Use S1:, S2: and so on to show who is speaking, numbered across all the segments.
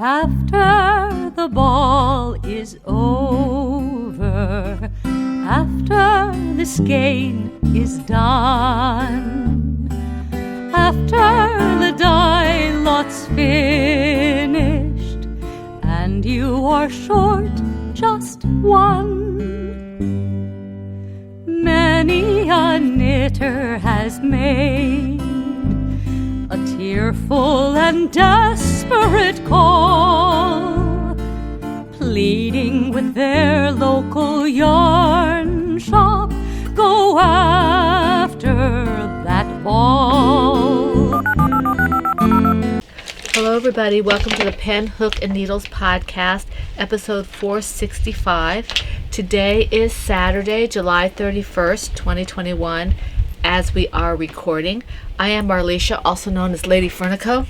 S1: After the ball is over, after the skein is done, after the die lot's finished, and you are short just one, many a knitter has made a tearful and desperate call, pleading with their local yarn shop, go after that ball.
S2: Hello everybody, welcome to the Pen, Hook, and Needles podcast, episode 465. Today is Saturday, July 31st, 2021, as we are recording. I am Marlisha, also known as Lady Fernico.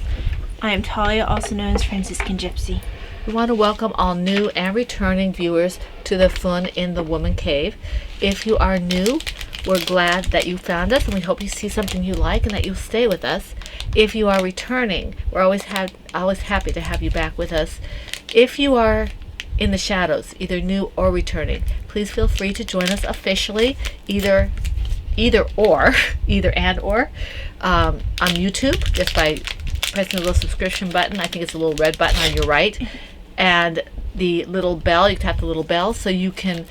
S3: I am Talia, also known as Franciscan Gypsy.
S2: We want to welcome all new and returning viewers to the Fun in the Woman Cave. If you are new, we're glad that you found us, and we hope you see something you like and that you'll stay with us. If you are returning, we're always happy to have you back with us. If you are in the shadows, either new or returning, please feel free to join us officially, either and or on YouTube, just by pressing the little subscription button. I think it's a little red button on your right, and the little bell. You tap the little bell so you can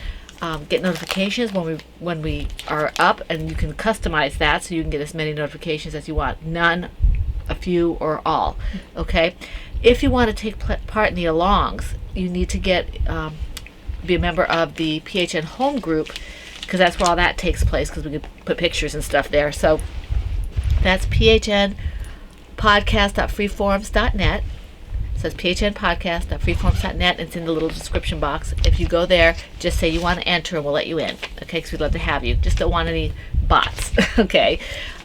S2: get notifications when we are up, and you can customize that so you can get as many notifications as you want. None, a few, or all. Okay. If you want to take part in the alongs, you need to be a member of the PHN home group, because that's where all that takes place, because we can put pictures and stuff there. So that's phnpodcast.freeforums.net. It says phnpodcast.freeforums.net, and it's in the little description box. If you go there, just say you want to enter and we'll let you in, okay, because we'd love to have you. Just don't want any bots. Okay.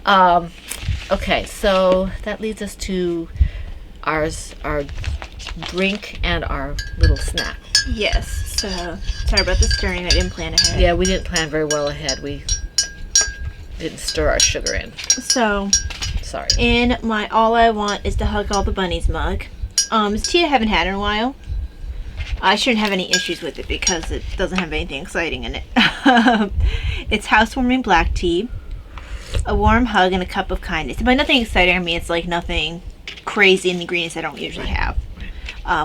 S2: Okay, so that leads us to our drink and our little snack.
S3: Yes, so sorry about the stirring. I didn't plan ahead.
S2: Yeah, we didn't plan very well ahead. We didn't stir our sugar in.
S3: So,
S2: sorry.
S3: In my All I Want Is to Hug All the Bunnies mug, this tea I haven't had in a while. I shouldn't have any issues with it because it doesn't have anything exciting in it. It's housewarming black tea, a warm hug, and a cup of kindness. By nothing exciting, I mean it's like nothing crazy in the ingredients I don't usually have.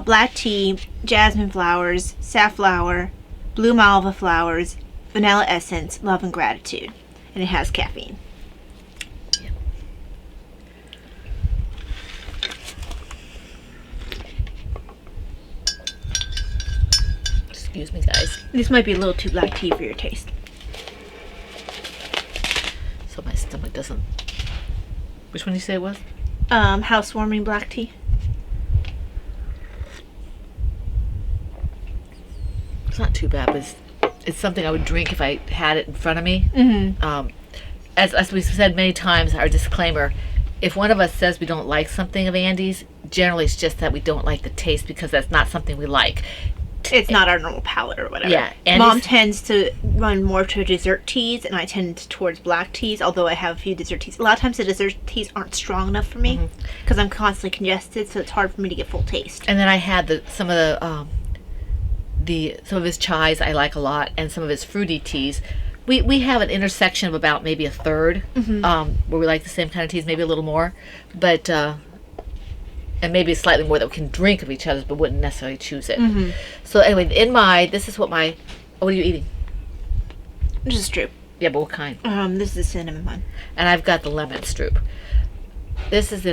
S3: Black tea, jasmine flowers, safflower, blue malva flowers, vanilla essence, love and gratitude. And it has caffeine.
S2: Yep. Excuse me, guys.
S3: This might be a little too black tea for your taste.
S2: So my stomach doesn't... Which one did you say it was?
S3: Housewarming black tea.
S2: It's not too bad, but it's something I would drink if I had it in front of me.
S3: Mm-hmm.
S2: As we've said many times, our disclaimer, if one of us says we don't like something of Andy's, generally it's just that we don't like the taste because that's not something we like.
S3: It's not our normal palate or whatever.
S2: Yeah.
S3: Mom tends to run more to dessert teas, and I tend towards black teas, although I have a few dessert teas. A lot of times the dessert teas aren't strong enough for me because I'm constantly congested, so it's hard for me to get full taste.
S2: And then I had some of his chais I like a lot, and some of his fruity teas. We have an intersection of about maybe a third, where we like the same kind of teas, maybe a little more, but and maybe slightly more that we can drink of each other's, but wouldn't necessarily choose it. So anyway, what are you eating?
S3: Just Stroop.
S2: Yeah, but what kind?
S3: This is a cinnamon one.
S2: And I've got the lemon Stroop. This is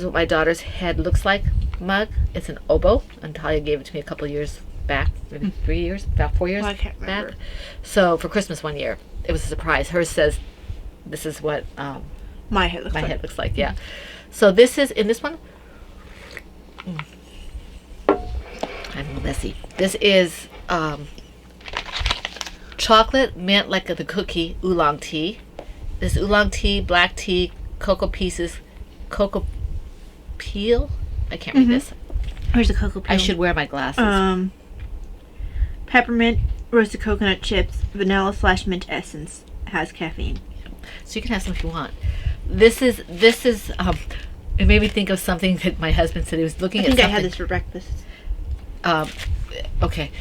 S2: what my daughter's head looks like mug. It's an oboe, and Talia gave it to me a couple of years back, maybe 3 years, about 4 years
S3: I can't remember.
S2: back. So for Christmas one year, it was a surprise. Hers says, this is what
S3: my head looks
S2: like. Yeah. So this is, in this one, I'm a little messy. This is chocolate mint like the cookie oolong tea. This oolong tea, black tea, cocoa pieces, cocoa peel. I can't read this.
S3: Where's the cocoa peel?
S2: I should wear my glasses.
S3: Peppermint, roasted coconut chips, vanilla/mint essence. Has caffeine.
S2: So you can have some if you want. This is it made me think of something that my husband said. He was looking
S3: I
S2: at
S3: think I
S2: something.
S3: had this for breakfast.
S2: Okay.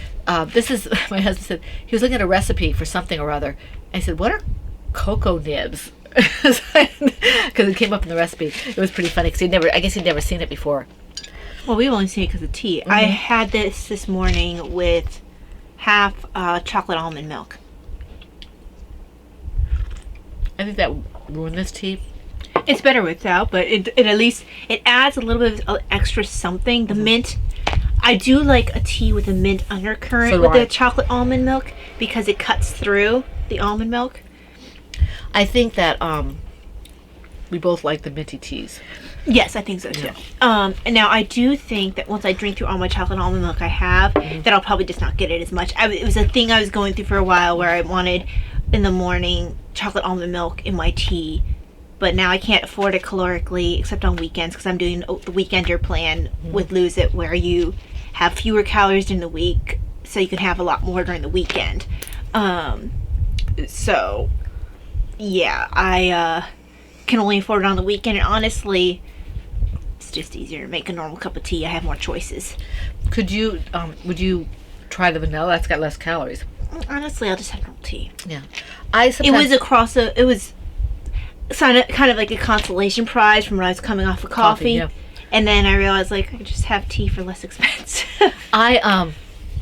S2: This is, my husband said, he was looking at a recipe for something or other. And I said, what are cocoa nibs? Because it came up in the recipe. It was pretty funny because I guess he'd never seen it before.
S3: Well, we've only seen it because of tea. I had this morning with half chocolate almond milk.
S2: I think that ruined this tea.
S3: It's better without, but it at least it adds a little bit of extra something. The mint, I do like a tea with a mint undercurrent
S2: So do
S3: with
S2: I.
S3: the chocolate almond milk because it cuts through the almond milk.
S2: I think that we both like the minty teas.
S3: Yes, I think so too. And now I do think that once I drink through all my chocolate almond milk I have, that I'll probably just not get it as much. It was a thing I was going through for a while where I wanted in the morning chocolate almond milk in my tea, but now I can't afford it calorically except on weekends because I'm doing the weekender plan with Lose It where you have fewer calories during the week so you can have a lot more during the weekend. So yeah, I can only afford it on the weekend, and honestly it's just easier to make a normal cup of tea. I have more choices.
S2: Would you try the vanilla? That's got less calories.
S3: Honestly, I'll just have normal tea.
S2: Yeah.
S3: It was kind of like a consolation prize from when I was coming off of coffee.
S2: yeah.
S3: And then I realized like I could just have tea for less expense.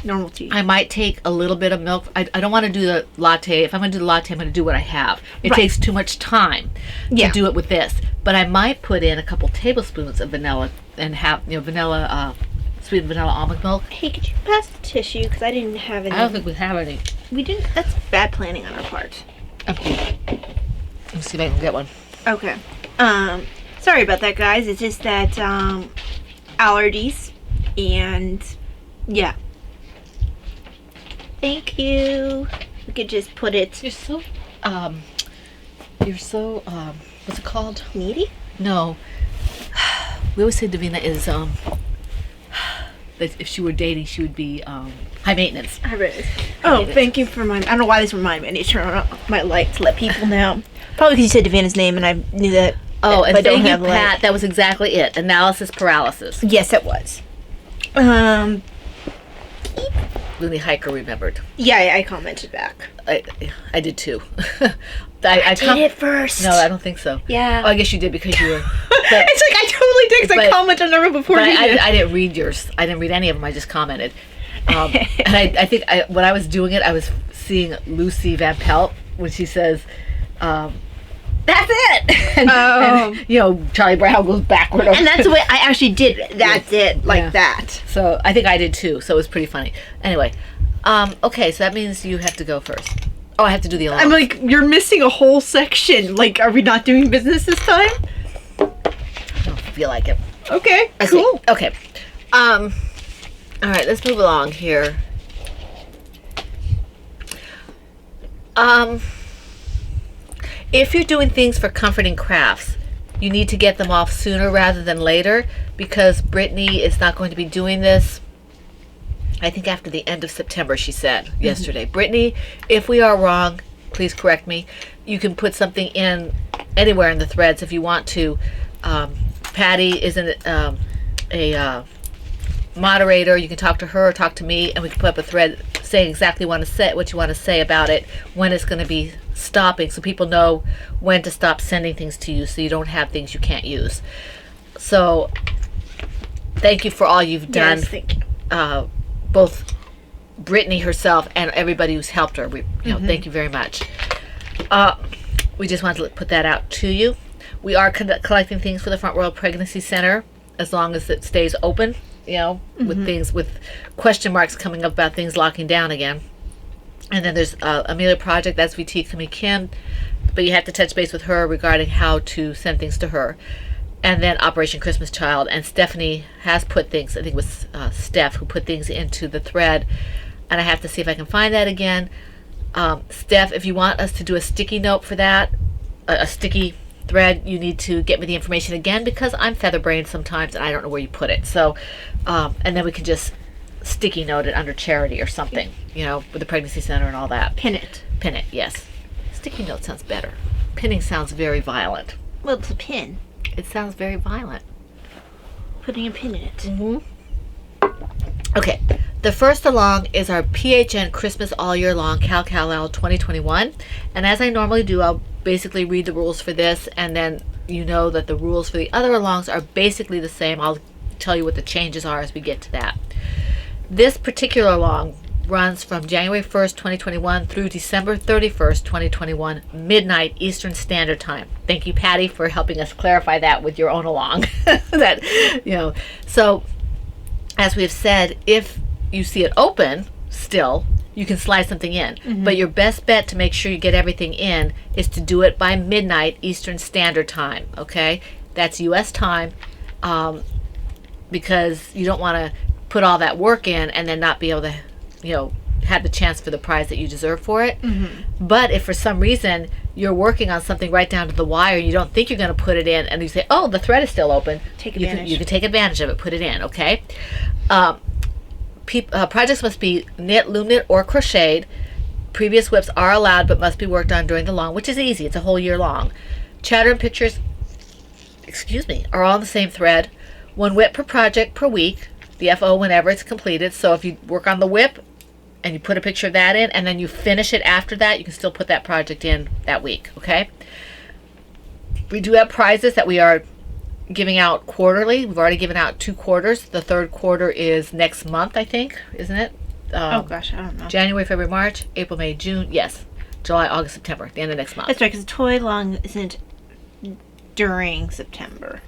S3: Normal tea.
S2: I might take a little bit of milk. I don't want to do the latte. If I'm going to do the latte, I'm going to do what I have. It
S3: Right.
S2: takes too much time
S3: Yeah.
S2: to do it with this. But I might put in a couple tablespoons of vanilla and have, sweet vanilla almond milk.
S3: Hey, could you pass the tissue? Because I didn't have any.
S2: I don't think we have any.
S3: We didn't. That's bad planning on our part.
S2: Okay. Let's see if I can get one.
S3: Okay. Sorry about that, guys. It's just that allergies, and yeah. Thank you. We could just put it
S2: You're so, what's it called?
S3: needy.
S2: No. We always say Davina is, that if she were dating, she would be, high maintenance.
S3: Oh, thank you for I don't know why this reminded me. I need to turn on my light to let people know. Probably because you said Davina's name, and I knew that.
S2: Oh, and
S3: if I don't
S2: thank you,
S3: have light.
S2: Pat. That was exactly it. Analysis paralysis.
S3: Yes, it was.
S2: Looney Hiker remembered.
S3: Yeah, I commented back.
S2: I did too.
S3: I did it first.
S2: No, I don't think so.
S3: Yeah.
S2: Oh, I guess you did because you were.
S3: It's like I totally did because I
S2: but-
S3: commented on her before
S2: But
S3: you did.
S2: I didn't read yours. I didn't read any of them. I just commented. And I think when I was doing it, I was seeing Lucy Van Pelt when she says, "That's it." and, Charlie Brown goes backward.
S3: And that's the way I actually did it. That's it, like
S2: Yeah.
S3: that.
S2: So I think I did too. So it was pretty funny. Anyway, okay. So that means you have to go first. Oh, I have to do the alarm.
S3: I'm like, you're missing a whole section. Like, are we not doing business this time?
S2: I don't feel like it.
S3: Okay,
S2: I see.
S3: cool.
S2: Okay. All right, let's move along here. If you're doing things for comforting crafts, you need to get them off sooner rather than later because Brittany is not going to be doing this. I think after the end of September, she said yesterday. Brittany, if we are wrong, please correct me. You can put something in anywhere in the threads if you want to. Patty is a moderator. You can talk to her or talk to me, and we can put up a thread saying exactly what you want to say about it, when it's going to be stopping, so people know when to stop sending things to you, so you don't have things you can't use. So, thank you for all you've done.
S3: Yes, thank you.
S2: Both Brittany herself and everybody who's helped her. Thank you very much. We just wanted to put that out to you. We are collecting things for the Front Royal Pregnancy Center as long as it stays open, with things, with question marks coming up about things locking down again. And then there's Amelia Project, that's VT Kimmy Kim, but you have to touch base with her regarding how to send things to her. And then Operation Christmas Child, and Stephanie has put things, I think it was Steph who put things into the thread, and I have to see if I can find that again. Steph, if you want us to do a sticky note for that, a sticky thread, you need to get me the information again because I'm featherbrained sometimes and I don't know where you put it. So, and then we can just sticky note it under charity or something, with the pregnancy center and all that.
S3: Pin it.
S2: Pin it, yes. Sticky note sounds better. Pinning sounds very violent.
S3: Well, it's a pin.
S2: It sounds very violent.
S3: Putting a pin in it.
S2: Mm-hmm. Okay, the first along is our PHN Christmas All Year Long Cal Cal 2021. And as I normally do, I'll basically read the rules for this, and then you know that the rules for the other alongs are basically the same. I'll tell you what the changes are as we get to that. This particular along runs from January 1st, 2021 through December 31st, 2021, midnight Eastern Standard Time. Thank you, Patty, for helping us clarify that with your own along. So as we have said, if you see it open still, you can slide something in.
S3: Mm-hmm.
S2: But your best bet to make sure you get everything in is to do it by midnight Eastern Standard Time, okay? That's U.S. time, because you don't want to put all that work in and then not be able to, have the chance for the prize that you deserve for it.
S3: Mm-hmm.
S2: But if for some reason you're working on something right down to the wire, you don't think you're going to put it in, and you say, oh, the thread is still open,
S3: Take
S2: you
S3: advantage.
S2: can, take advantage of it, put it in, okay? Projects must be knit, loom knit, or crocheted. Previous whips are allowed but must be worked on during the long, which is easy. It's a whole year long. Chatter and pictures, are all on the same thread. 1 whip per project per week. The FO whenever it's completed. So if you work on the whip and you put a picture of that in, and then you finish it after that, you can still put that project in that week, okay? We do have prizes that we are giving out quarterly. We've already given out 2 quarters. The 3rd quarter is next month, I think, isn't it?
S3: Oh gosh, I don't know.
S2: January, February, March, April, May, June. Yes, July, August, September. The end of next month.
S3: That's right, because the toy long isn't during September.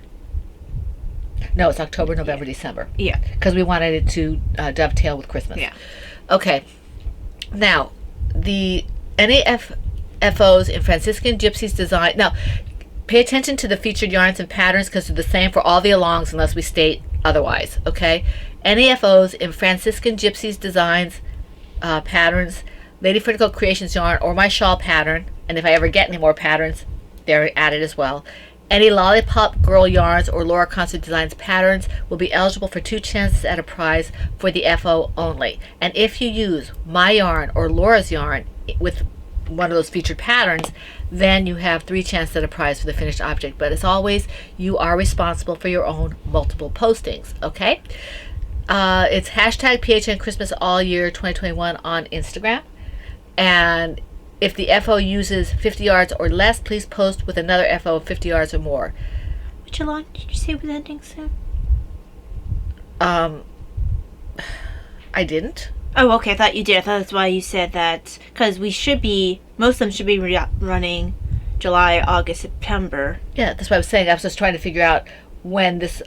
S2: No, it's October, November, December.
S3: Yeah.
S2: Because we wanted it to dovetail with Christmas.
S3: Yeah.
S2: Okay. Now, the NAFOs in Franciscan Gypsies design. Now, pay attention to the featured yarns and patterns because they're the same for all the alongs unless we state otherwise. Okay. NAFOs in Franciscan Gypsies designs, patterns, Lady Fritico Creations yarn, or my shawl pattern. And if I ever get any more patterns, they're added as well. Any Lollipop Girl yarns or Laura Concert Designs patterns will be eligible for 2 chances at a prize for the FO only. And if you use my yarn or Laura's yarn with one of those featured patterns, then you have 3 chances at a prize for the finished object. But as always, you are responsible for your own multiple postings, okay? It's hashtag PHN Christmas All Year 2021 on Instagram. And if the FO uses 50 yards or less, please post with another FO of 50 yards or more.
S3: Which along did you say was ending soon?
S2: I didn't.
S3: Oh, okay. I thought you did. I thought that's why you said that. Because most of them should be running July, August, September.
S2: Yeah, that's what I was saying. I was just trying to figure out when this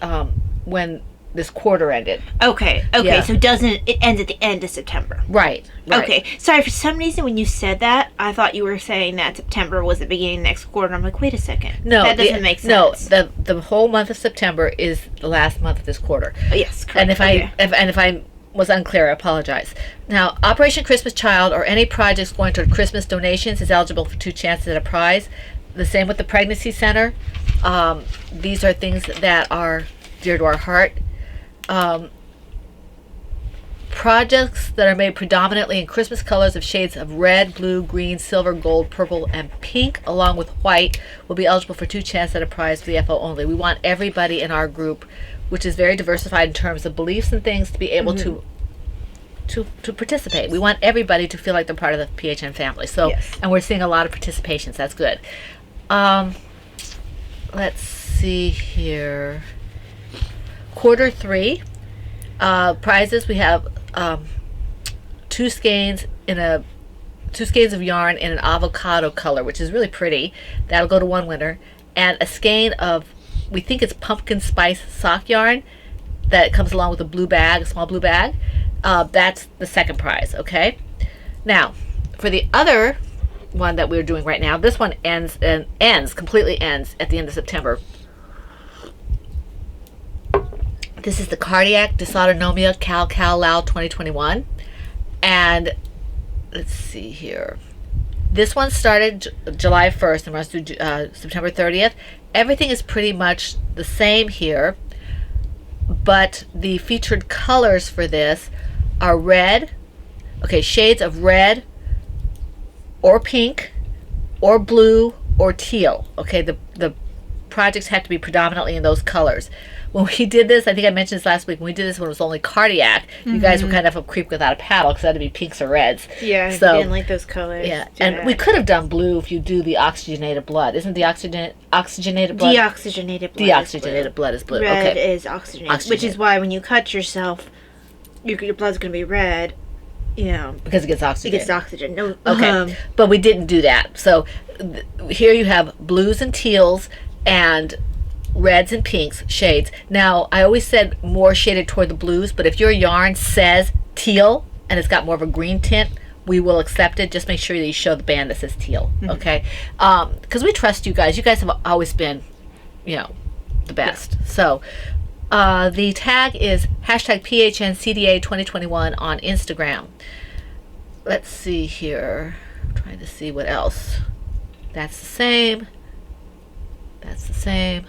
S2: quarter ended.
S3: Okay.
S2: Yeah.
S3: So it ends at the end of September.
S2: Right.
S3: Okay. Sorry, for some reason when you said that, I thought you were saying that September was the beginning of next quarter. I'm like, wait a second.
S2: No,
S3: that doesn't make sense.
S2: No, the whole month of September is the last month of this quarter.
S3: Oh, yes, correct.
S2: And if I was unclear, I apologize. Now, Operation Christmas Child or any projects going toward Christmas donations is eligible for 2 chances at a prize. The same with the Pregnancy Center. These are things that are dear to our heart. Projects that are made predominantly in Christmas colors of shades of red, blue, green, silver, gold, purple, and pink, along with white, will be eligible for 2 chances at a prize for the FO only. We want everybody in our group, which is very diversified in terms of beliefs and things, to be able to participate. We want everybody to feel like they're part of the PHN family. So,
S3: yes.
S2: And we're seeing a lot of participations. That's good. Let's see here. Quarter 3 prizes. We have 2 skeins of yarn in an avocado color, which is really pretty. That'll go to 1 winner, and a skein of, we think it's pumpkin spice sock yarn that comes along with a small blue bag. That's the 2nd prize. Okay. Now, for the other one that we're doing right now, this one completely ends at the end of September. This is the Cardiac Dysautonomia Cal Lao 2021. And let's see here. This one started July 1st and runs through September 30th. Everything is pretty much the same here, but the featured colors for this are red, shades of red or pink or blue or teal. Okay, the projects have to be predominantly in those colors. When we did this, I think I mentioned this last week, when we did this when it was only cardiac, you guys were kind of a creep without a paddle because it had to be pinks or reds.
S3: Yeah,
S2: So-
S3: I didn't like those colors.
S2: Yeah, and we could have done blue if you do the oxygenated blood. Isn't the oxygenated blood?
S3: Deoxygenated blood.
S2: Deoxygenated blood is blue.
S3: Red
S2: Okay.
S3: is oxygenated, which is
S2: Oxygenated.
S3: why when you cut yourself, your blood's going to be red. You know,
S2: Because it gets
S3: it
S2: oxygen.
S3: gets oxygen. No,
S2: Okay, but we didn't do that. So here you have blues and teals and reds and pinks shades. Now, I always said more shaded toward the blues, but if your yarn says teal and it's got more of a green tint, we will accept it. Just make sure that you show the band that says teal, okay? Because we trust you guys. You guys have always been, you know, the best. So the tag is hashtag PHNCDA 2021 on Instagram. Let's see here. I'm trying to see what else. That's the same. That's the same.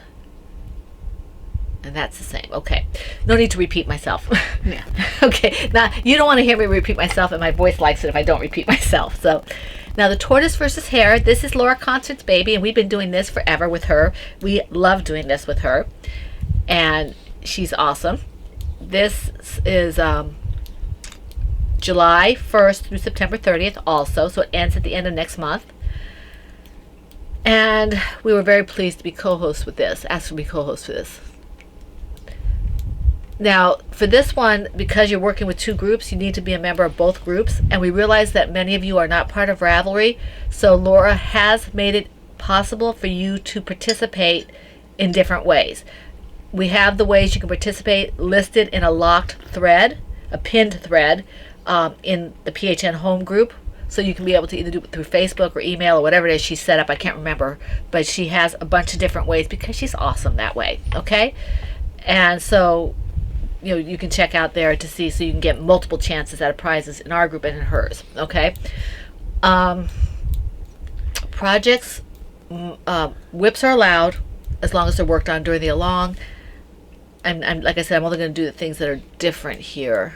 S2: And that's the same. Okay. No need to repeat myself.
S3: Yeah.
S2: Okay. Now, you don't want to hear me repeat myself, and my voice likes it if I don't repeat myself. So, now the tortoise versus hare. This is Laura Concert's baby, and we've been doing this forever with her. We love doing this with her. And she's awesome. This is July 1st through September 30th also, so it ends at the end of next month. And we were very pleased to be co-hosts with this, asked to be co-hosts for this. Now, for this one, because you're working with two groups, you need to be a member of both groups, and we realize that many of you are not part of Ravelry, so Laura has made it possible for you to participate in different ways. We have the ways you can participate listed in a locked thread, a pinned thread, in the PHN home group. So you can be able to either do it through Facebook or email or whatever it is she set up. I can't remember. But she has a bunch of different ways because she's awesome that way. Okay? And so, you know, you can check out there to see, so you can get multiple chances at prizes in our group and in hers. Okay? Projects, whips are allowed as long as they're worked on during the along. I'm like I said, I'm only going to do the things that are different here.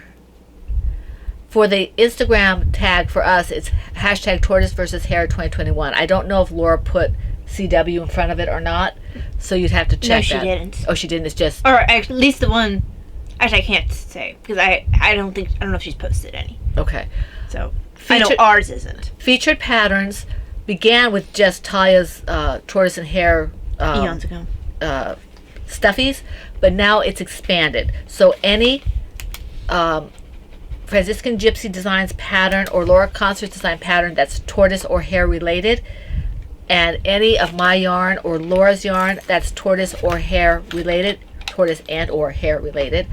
S2: For the Instagram tag for us, it's hashtag tortoise versus hare 2021. I don't know if Laura put CW in front of it or not, so you'd have to check
S3: No, she
S2: that.
S3: didn't.
S2: Oh, she didn't. It's just
S3: Or at least the one. Actually, I can't say because I don't know if she's posted any.
S2: okay.
S3: So I know
S2: Featured-
S3: ours isn't.
S2: Featured patterns began with just Talia's tortoise and hare
S3: Eons ago.
S2: stuffies, but now it's expanded. So any Franciscan Gypsy Designs pattern or Laura Concert Design pattern that's tortoise or hare related, and any of my yarn or Laura's yarn that's tortoise or hare related, tortoise and or hare related,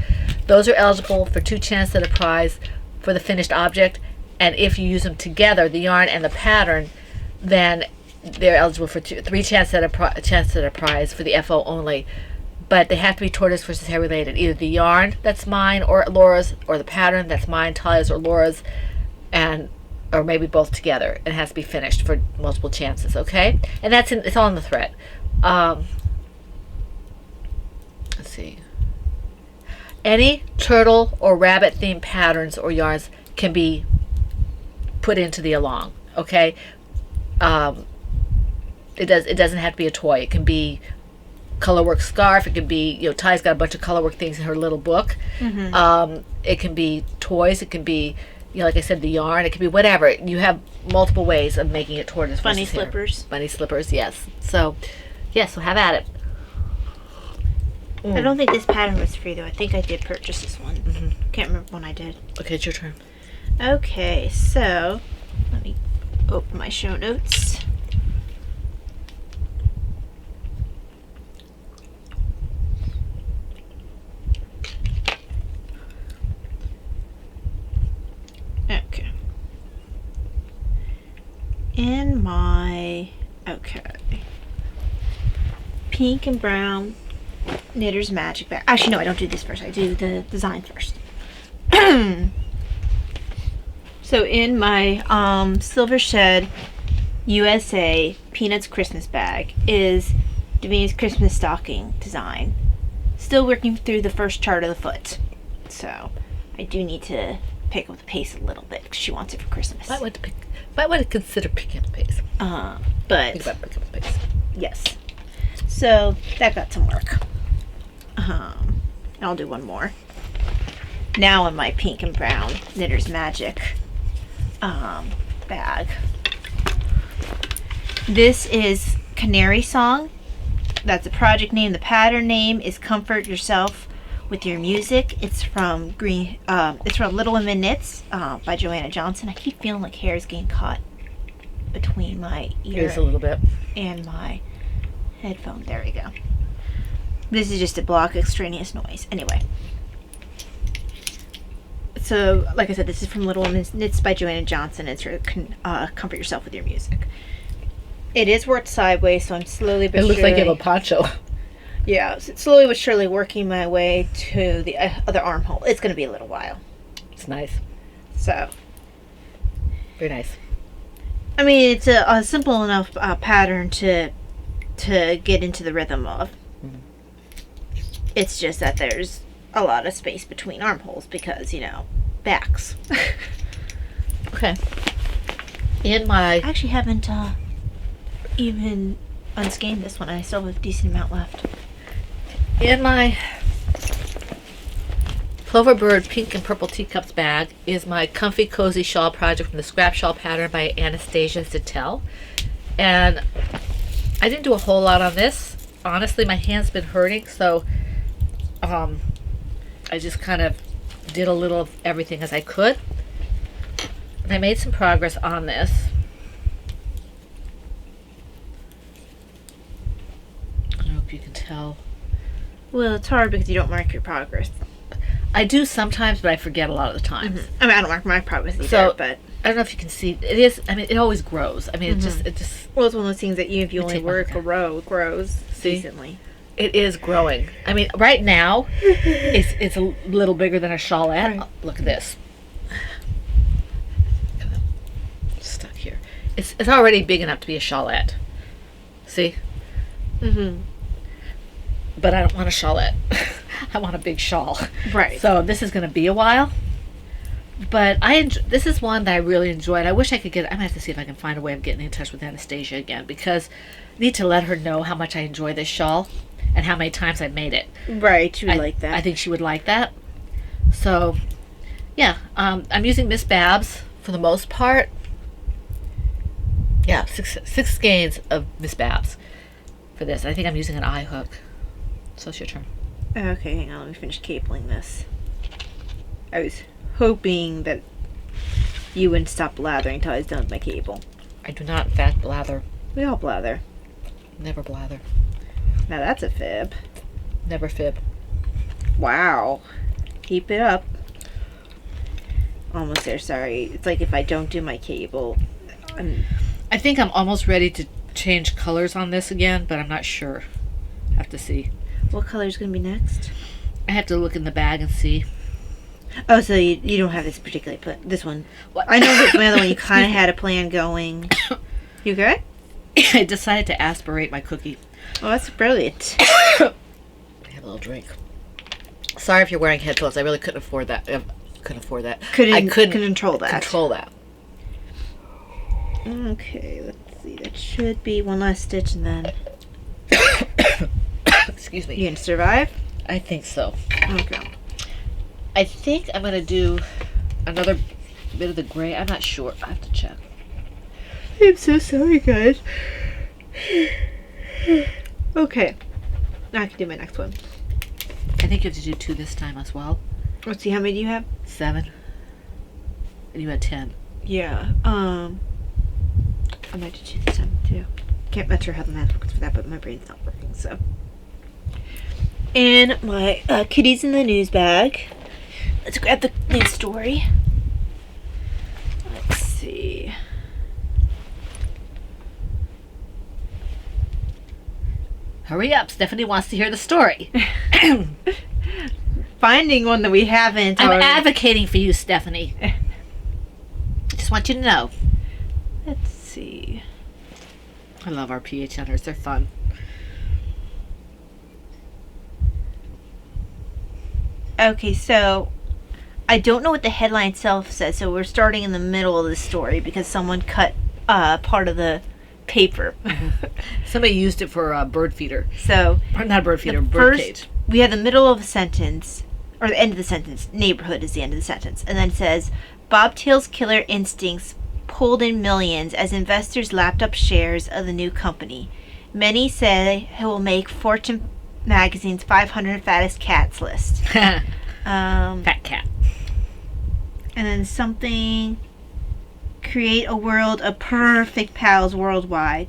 S2: those are eligible for 2 chances at a prize for the finished object. And if you use them together, the yarn and the pattern, then they're eligible for 3 chances at a prize for the FO only. But they have to be tortoise versus hare related. Either the yarn that's mine or Laura's, or the pattern that's mine, Talia's, or Laura's, and or maybe both together. It has to be finished for multiple chances. Okay, and it's all in the thread. Let's see. Any turtle or rabbit themed patterns or yarns can be put into the along. Okay, it doesn't have to be a toy. It can be colorwork scarf. It can be, you know, Ty's got a bunch of colorwork things in her little book. It can be toys. It can be, you know, like I said, the yarn. It can be whatever. You have multiple ways of making it tortoise
S3: Bunny
S2: versus hare.
S3: slippers.
S2: Bunny slippers, yes. So, yes, so have at it.
S3: I don't think this pattern was free though. I think I did purchase this one. Can't remember when I did.
S2: Okay, it's your turn.
S3: Okay, so let me open my show notes. Okay. In my pink and brown Knitter's Magic bag. Actually, no, I don't do this first. I do the design first. So in my Silver Shed USA Peanuts Christmas bag is Davina's Christmas stocking design. Still working through the first chart of the foot. So I do need to pick up the pace a little bit because she wants it for Christmas.
S2: Might want to consider picking up the pace. Think
S3: But
S2: about picking up the pace.
S3: yes. So that got some work. I'll do one more. Now in my pink and brown Knitter's Magic bag. This is Canary Song. That's the project name. The pattern name is Comfort Yourself with Your Music. It's from Little Women Knits by Joanna Johnson. I keep feeling like hair is getting caught between my ear
S2: Here's a little bit.
S3: and my headphone. There we go. This is just to block extraneous noise. Anyway. So, like I said, this is from Little Women's Knits by Joanna Johnson. It's her Comfort Yourself with Your Music. It is worked sideways, so I'm slowly but
S2: It looks like you
S3: surely...
S2: have a poncho.
S3: Yeah, slowly but surely working my way to the other armhole. It's going to be a little while.
S2: It's nice.
S3: So,
S2: Very nice.
S3: I mean, it's a simple enough pattern to get into the rhythm of.
S2: Mhm.
S3: It's just that there's a lot of space between armholes because, backs.
S2: Okay. In my
S3: I actually haven't even unscanned this one. I still have a decent amount left.
S2: Cloverbird pink and purple teacups bag is my comfy cozy shawl project from the scrap shawl pattern by Anastasia Zittel. And I didn't do a whole lot on this. Honestly, my hand's been hurting, so I just kind of did a little of everything as I could. And I made some progress on this. I don't know if you can tell.
S3: Well, it's hard because you don't mark your progress.
S2: I do sometimes, but I forget a lot of the times.
S3: I mean, I don't mark my progress either,
S2: So-
S3: but...
S2: I don't know if you can see. It is. I mean, it always grows. I mean, it just.
S3: Well, it's one of those things that if you only
S2: take my-
S3: work a row, it grows
S2: See?
S3: decently.
S2: It is growing. I mean, right now, it's a little bigger than a shawlette.
S3: Right.
S2: Look at this. Stuck here. It's already big enough to be a shawlette. See?
S3: Mm-hmm.
S2: But I don't want a shawlette. I want a big shawl.
S3: Right.
S2: So this is going to be a while. But this is one that I really enjoyed. I wish I could get. I'm gonna have to see if I can find a way of getting in touch with Anastasia again because I need to let her know how much I enjoy this shawl and how many times I've made it.
S3: Right, you would like that.
S2: I think she would like that. So, yeah, I'm using Miss Babs for the most part. Yeah, six skeins of Miss Babs for this. I think I'm using an eye hook. So it's your turn.
S3: Okay, hang on. Let me finish cabling this. I was hoping that you wouldn't stop blathering until I was done with my cable.
S2: I do not, in fact, blather.
S3: We all blather.
S2: Never blather.
S3: Now that's a fib.
S2: Never fib.
S3: Wow. Keep it up. Almost there, sorry. It's like if I don't do my cable,
S2: I think I'm almost ready to change colors on this again, but I'm not sure. Have to see.
S3: what color's going to be next?
S2: I have to look in the bag and see.
S3: Oh, so you don't have this particular plan. This one.
S2: What?
S3: I know that my other one you kind of had a plan going. You good?
S2: I decided to aspirate my cookie.
S3: Oh, that's brilliant.
S2: I have a little drink. Sorry if you're wearing headphones. I really couldn't afford that. Couldn't afford that. I couldn't
S3: control that.
S2: control that.
S3: Okay, let's see. That should be one last stitch and then...
S2: Excuse me.
S3: You gonna survive?
S2: I think so.
S3: Okay.
S2: I think I'm gonna do another bit of the gray. I'm not sure. I have to check.
S3: I'm so sorry, guys. Okay. Now I can do my next one.
S2: I think you have to do 2 this time as well.
S3: Let's see, how many do you have?
S2: 7. And you had 10.
S3: Yeah. I might do 2 this time, too. Can't much sure how the math works for that, but my brain's not working, so. And my kitties in the news bag. Let's grab the news story. Let's see.
S2: Hurry up. Stephanie wants to hear the story.
S3: Finding one that we haven't.
S2: I'm
S3: already-
S2: advocating for you, Stephanie. Just want you to know.
S3: Let's see.
S2: I love our PHNers. They're fun.
S3: Okay, so I don't know what the headline itself says, so we're starting in the middle of the story because someone cut part of the paper.
S2: Somebody used it for a bird feeder.
S3: So
S2: Or not a bird feeder,
S3: the
S2: bird
S3: first,
S2: cage.
S3: we have the middle of a sentence, or the end of the sentence. Neighborhood is the end of the sentence. And then it says, Bobtail's killer instincts pulled in millions as investors lapped up shares of the new company. Many say he will make Fortune magazine's 500 fattest cats list.
S2: Fat cat.
S3: And then something, create a world of perfect pals worldwide.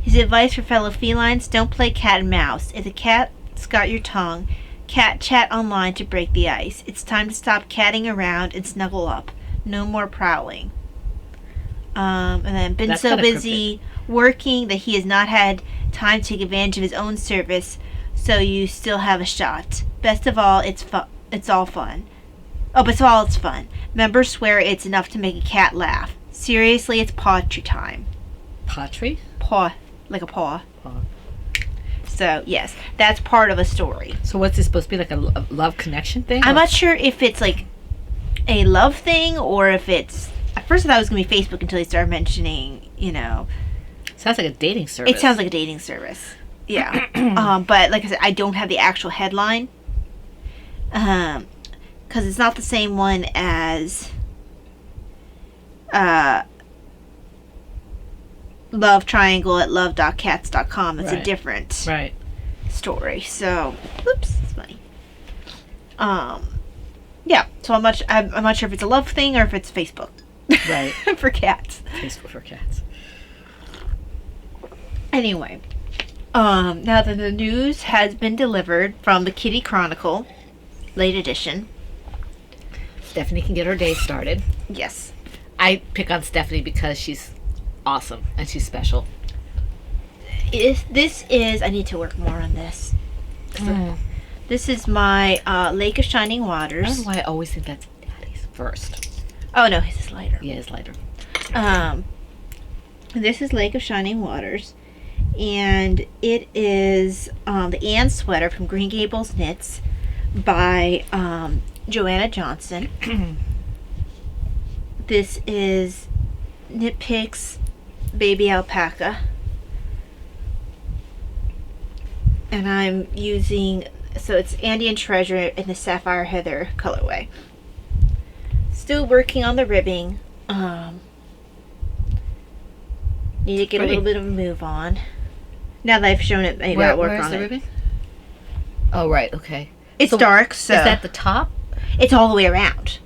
S3: His advice for fellow felines, don't play cat and mouse. If the cat's got your tongue, cat chat online to break the ice. It's time to stop catting around and snuggle up. No more prowling. And then been
S2: That's
S3: so
S2: kinda
S3: busy working that he has not had time to take advantage of his own service, so you still have a shot. Best of all, it's all fun. Oh, best of all, it's fun. Members swear it's enough to make a cat laugh. Seriously, it's pottery time.
S2: Pottery?
S3: Paw, like a paw.
S2: Paw.
S3: So, yes, that's part of a story.
S2: So what's this supposed to be, like a love connection thing?
S3: I'm not sure if it's like a love thing or if it's. At first, I thought it was going to be Facebook until he started mentioning,
S2: Sounds like a dating service.
S3: It sounds like a dating service. Yeah. But like I said, I don't have the actual headline. Because it's not the same one as Love Triangle at love.cats.com. It's a
S2: Right.
S3: different
S2: Right.
S3: story. So, oops, it's funny. Yeah. So I'm not sure if it's a love thing or if it's Facebook.
S2: Right.
S3: For cats.
S2: Facebook for cats.
S3: Anyway, now that the news has been delivered from the Kitty Chronicle, late edition.
S2: Stephanie can get her day started.
S3: Yes.
S2: I pick on Stephanie because she's awesome and she's special.
S3: This is, I need to work more on this. This is my Lake of Shining
S2: I don't
S3: Waters.
S2: know why I always think that's Daddy's first.
S3: Oh no, his is lighter.
S2: Yeah, it's lighter.
S3: This is Lake of Shining Waters, and it is the Anne sweater from Green Gables Knits by Joanna Johnson. This is Knit Picks Baby Alpaca, and I'm using, so it's Andean Treasure in the Sapphire Heather colorway. Still working on the ribbing. Need to get a
S2: Pretty.
S3: little bit of a move on. Now that I've shown it, maybe I'll work
S2: where is
S3: on
S2: the
S3: it.
S2: ribbing? Oh, right. Okay.
S3: It's
S2: So
S3: dark, so
S2: Is that the top?
S3: it's all the way around.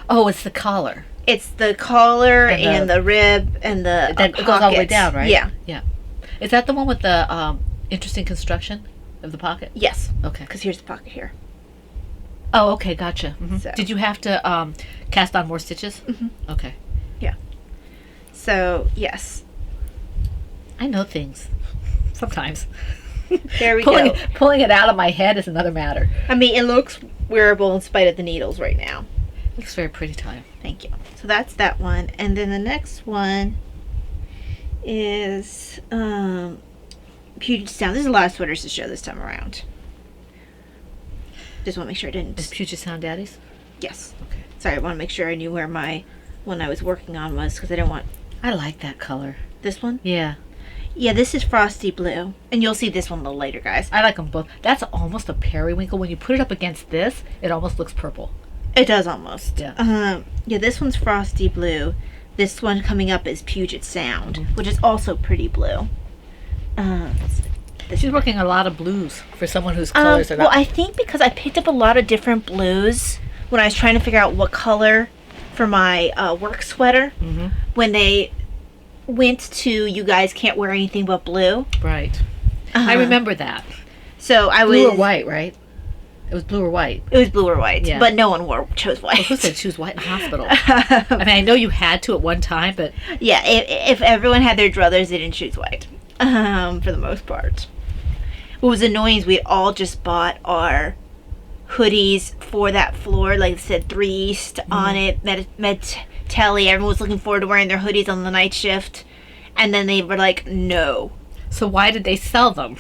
S2: Oh, it's the collar.
S3: It's the collar
S2: And
S3: and
S2: the-
S3: the rib and the
S2: That goes all the way
S3: pockets.
S2: down, right?
S3: Yeah.
S2: Yeah. Is that the one with the interesting construction of the pocket?
S3: Yes.
S2: Okay.
S3: Because here's the pocket here.
S2: Oh, okay. Gotcha. Mhm.
S3: So-
S2: Did you have to cast on more stitches? Okay.
S3: So yes,
S2: I know things. Sometimes.
S3: there we
S2: Pulling,
S3: go.
S2: pulling it out of my head is another matter.
S3: I mean, it looks wearable in spite of the needles right now.
S2: Looks very pretty, Tanya.
S3: Thank you. So that's that one, and then the next one is Puget Sound. There's a lot of sweaters to show this time around. Just want to make sure I didn't.
S2: Is Puget Sound Daddy's?
S3: Yes.
S2: Okay.
S3: Sorry, I want to make sure I knew where my one I was working on was because I didn't want
S2: I like that color.
S3: this one.
S2: Yeah.
S3: Yeah, this is Frosty Blue, and you'll see this one a little later, guys.
S2: I like them both. That's almost a periwinkle. When you put it up against this, it almost looks purple.
S3: It does almost.
S2: Yeah.
S3: Yeah, this one's Frosty Blue. This one coming up is Puget Sound, which is also pretty blue.
S2: She's working a lot of blues for someone whose colors are
S3: well,
S2: not.
S3: I think because I picked up a lot of different blues when I was trying to figure out what color for my work sweater.
S2: Mhm.
S3: When they went to You Guys Can't Wear Anything But Blue.
S2: Right. I remember that.
S3: So I
S2: Blue
S3: was
S2: or white, right? It was blue or white.
S3: It was blue or white,
S2: Yeah.
S3: but no one chose white.
S2: Who said choose white in the hospital? I mean, I know you had to at one time, but
S3: Yeah, if everyone had their druthers, they didn't choose white, for the most part. What was annoying is we had all just bought our hoodies for that floor, like it said 3 East on it, Med Telly. Everyone was looking forward to wearing their hoodies on the night shift, and then they were like, no.
S2: so why did they sell them?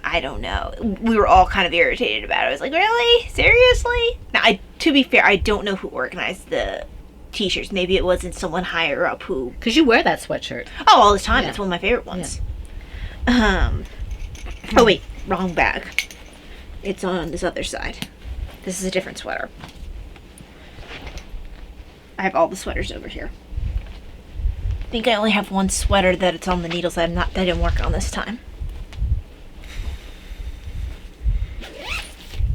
S3: I don't know. We were all kind of irritated about it. I was like, really? Seriously? Now, to be fair, I don't know who organized the t-shirts. Maybe it wasn't someone higher up who...
S2: Because you wear that sweatshirt.
S3: Oh, all the time.
S2: Yeah.
S3: It's one of my favorite ones. Oh, wait. Wrong bag. It's on this other side. This is a different sweater. I have all the sweaters over here. I think I only have one sweater that it's on the needles that I didn't work on this time.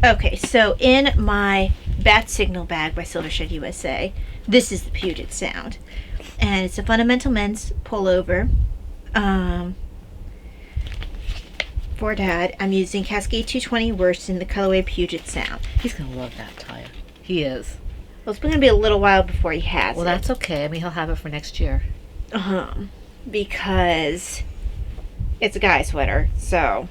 S3: Okay, so in my Bat Signal bag by Silver Shed USA, this is the Puget Sound. And it's a Fundamental Men's pullover. For Dad, I'm using Cascade 220 Worsted in the colorway Puget Sound.
S2: He's going to love that, Taya. He is.
S3: Well, it's going to be a little while before he has
S2: Well,
S3: it.
S2: that's okay. I mean, he'll have it for next year.
S3: Because it's a guy sweater, so...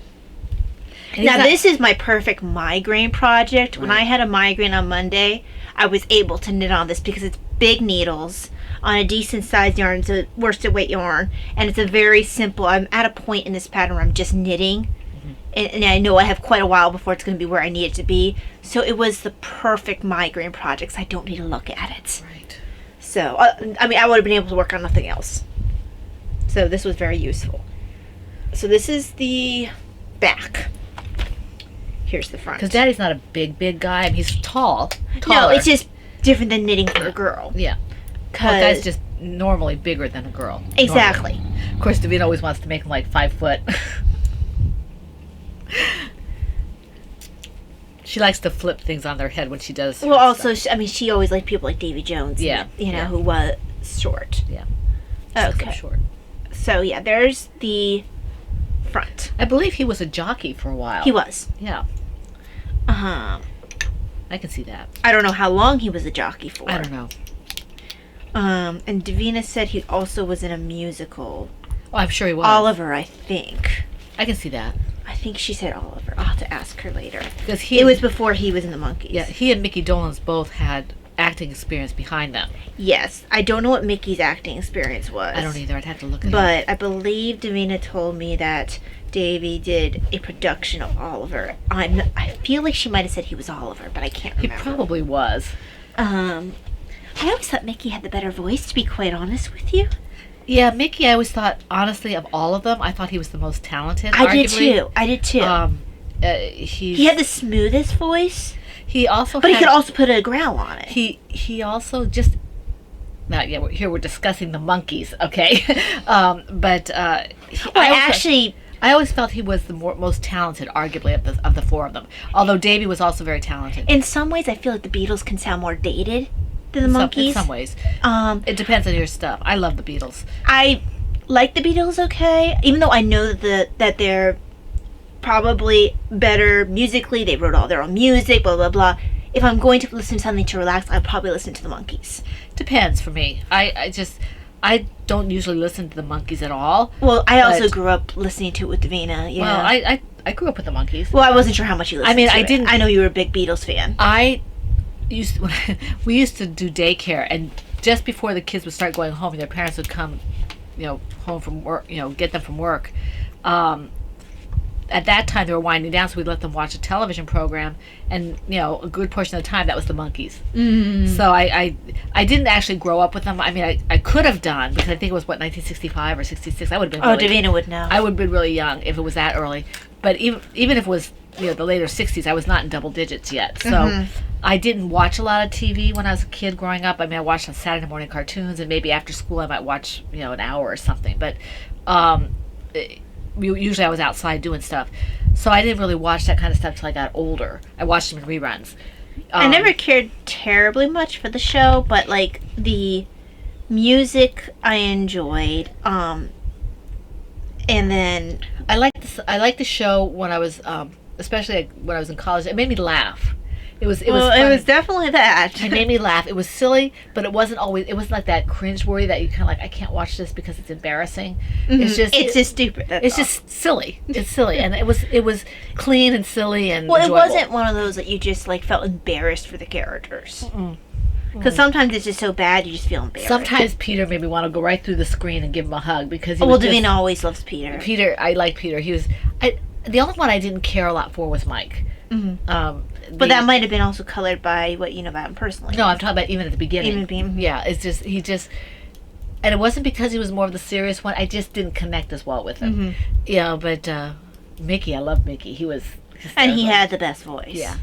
S2: And
S3: Now,
S2: he's not-
S3: this is my perfect migraine project. When
S2: Right.
S3: I had a migraine on Monday, I was able to knit on this because it's big needles on a decent sized yarn. It's a worsted weight yarn, and it's a very simple... I'm at a point in this pattern where I'm just knitting, and I know I have quite a while before it's going to be where I need it to be. So it was the perfect migraine project, so I don't need to look at it.
S2: Right.
S3: So, I mean, I would have been able to work on nothing else. So this was very useful. So this is the back. Here's the front.
S2: Because Daddy's not a big guy. I mean, he's tall.
S3: No,
S2: Taller.
S3: it's just different than knitting for a girl.
S2: Yeah. Well, guy's just normally bigger than a girl.
S3: Exactly.
S2: Normally. Of course, Davina always wants to make him like 5 foot. She likes to flip things on their head when she does.
S3: Well,
S2: her
S3: also,
S2: stuff.
S3: I mean, she always liked people like Davy Jones.
S2: Yeah,
S3: You know,
S2: yeah.
S3: who was short.
S2: Yeah.
S3: Okay.
S2: Short.
S3: So, yeah, there's the front.
S2: I believe he was a jockey for a while.
S3: He was.
S2: Yeah,
S3: I
S2: I can see that.
S3: don't know how long he was a jockey for.
S2: I don't know.
S3: And Davina said he also was in a musical.
S2: Oh, I'm sure he was.
S3: Oliver, I think.
S2: I can see that.
S3: I think she said Oliver. I'll have to ask her later.
S2: Because
S3: It was before he was in the Monkees.
S2: Yeah, he and Mickey Dolenz both had acting experience behind them.
S3: Yes. I don't know what Mickey's acting experience was.
S2: I don't either. I'd have to look at it.
S3: But I believe Davina told me that Davy did a production of Oliver. I feel like she might have said he was Oliver, but I can't
S2: He
S3: remember.
S2: probably was.
S3: I always thought Mickey had the better voice, to be quite honest with you.
S2: Yeah, Mickey, I always thought, honestly, of all of them, I thought he was the most talented.
S3: I did
S2: arguably.
S3: too.
S2: He
S3: He had the smoothest voice,
S2: He also
S3: but he
S2: had-
S3: could also put a growl on it.
S2: He also just now we're discussing the monkeys, okay? I always felt he was the most talented, arguably, of the four of them. Although Davy was also very talented.
S3: In some ways, I feel like the Beatles can sound more dated than the
S2: In
S3: Monkees.
S2: some ways,
S3: Um,
S2: it depends on your stuff. I love the Beatles.
S3: I like the Beatles, okay, even though I know that they're probably better musically. They wrote all their own music, blah blah blah. If I'm going to listen to something to relax, I'd probably listen to the Monkees.
S2: Depends for me. I don't usually listen to the Monkees at all.
S3: Well, I also
S2: But-
S3: grew up listening to it with Davina. Yeah.
S2: Well, I grew up with the Monkees.
S3: Well, I wasn't sure how much you listened.
S2: I mean,
S3: to
S2: I
S3: it.
S2: didn't-
S3: I know you were a big Beatles fan.
S2: We used to do daycare, and just before the kids would start going home, their parents would come, home from work, get them from work. At that time, they were winding down, so we'd let them watch a television program, and a good portion of the time that was the Monkees. So I didn't actually grow up with them. I mean, I could have done, because I think it was 1965 or 66. I would have been.
S3: Oh,
S2: really,
S3: Davina would know.
S2: I would have been really young if it was that early. But even if it was the later 60s, I was not in double digits yet. So I didn't watch a lot of TV when I was a kid growing up. I mean, I watched on Saturday morning cartoons, and maybe after school I might watch an hour or something. But usually I was outside doing stuff. So I didn't really watch that kind of stuff till I got older. I watched them in reruns.
S3: I never cared terribly much for the show, but like the music I enjoyed. And then
S2: I liked the show when I was, especially when I was in college. It made me laugh. It was fun.
S3: definitely that.
S2: It made me laugh. It was silly, but it wasn't like that cringe-worthy that you kind of like, I can't watch this because it's embarrassing. It's just
S3: stupid. That's
S2: it's
S3: all.
S2: just silly. It's silly, and it was clean and silly and
S3: Well,
S2: enjoyable.
S3: it wasn't one of those that you just like felt embarrassed for the characters. Because sometimes it's just so bad you just feel embarrassed.
S2: Sometimes Peter made me want to go right through the screen and give him a hug because he
S3: Well,
S2: was just,
S3: Davina always loves Peter.
S2: Peter. I like Peter. The only one I didn't care a lot for was Mike.
S3: But that might have been also colored by what you know about him personally.
S2: No, I'm talking about even at the beginning.
S3: Even being.
S2: Yeah, it's just and it wasn't because he was more of the serious one. I just didn't connect as well with him. Yeah, but Mickey, I love Mickey. He was hysterical.
S3: And he had the best voice.
S2: Yeah.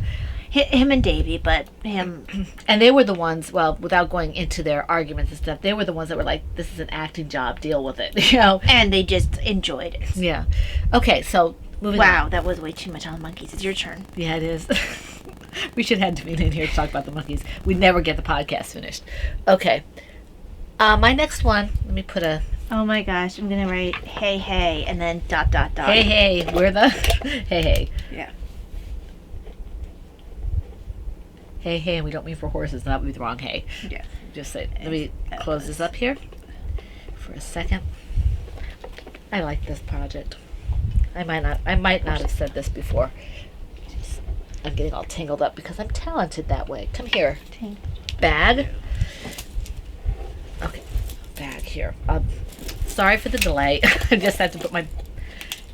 S3: Him and Davy, but him.
S2: And they were the ones, well, without going into their arguments and stuff, they were the ones that were like, this is an acting job, deal with it, you know?
S3: And they just enjoyed it.
S2: Yeah. Okay, so moving on.
S3: Wow, that was way too much on the monkeys. It's your turn.
S2: Yeah, it is. We should have Davina in here to talk about the monkeys. We'd never get the podcast finished. Okay. My next one, let me put a...
S3: Oh my gosh, I'm going to write, hey, hey, and then ...
S2: Hey, hey, we're the... Hey, hey.
S3: Yeah.
S2: Hey, hey, and we don't mean for horses, that would be the wrong hey.
S3: Yeah.
S2: Just say, let me close this up here for a second. I like this project. I might not have said this before. I'm getting all tangled up because I'm talented that way. Come here. Bag. Okay, bag here. Sorry for the delay. I just had to put my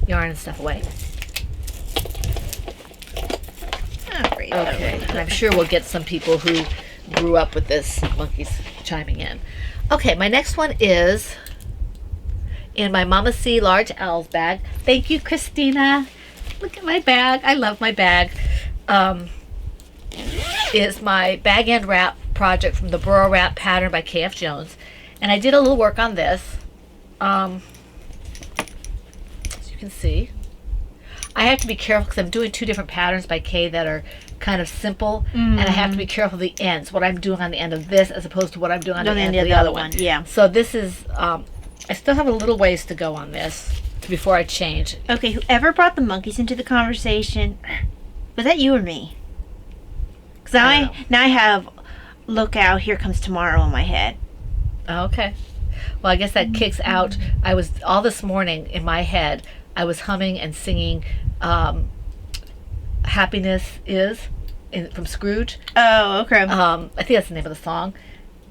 S2: yarn and stuff away. Okay, and I'm sure we'll get some people who grew up with this monkeys chiming in. Okay, my next one is in my Mama C Large Owls bag. Thank you, Christina. Look at my bag. I love my bag. Is my bag and wrap project from the Burrow Wrap pattern by K.F. Jones. And I did a little work on this. As you can see. I have to be careful because I'm doing two different patterns by Kay that are kind of simple, and I have to be careful of the ends, what I'm doing on the end of this as opposed to what I'm doing on the end of the other one.
S3: Yeah.
S2: So this is, I still have a little ways to go on this before I change.
S3: Okay, whoever brought the monkeys into the conversation, was that you or me? Because now I have Look Out, Here Comes Tomorrow in my head.
S2: Oh, okay. Well, I guess that kicks out. I was, all this morning in my head, I was humming and singing Happiness Is from Scrooge.
S3: Oh, okay.
S2: I think that's the name of the song.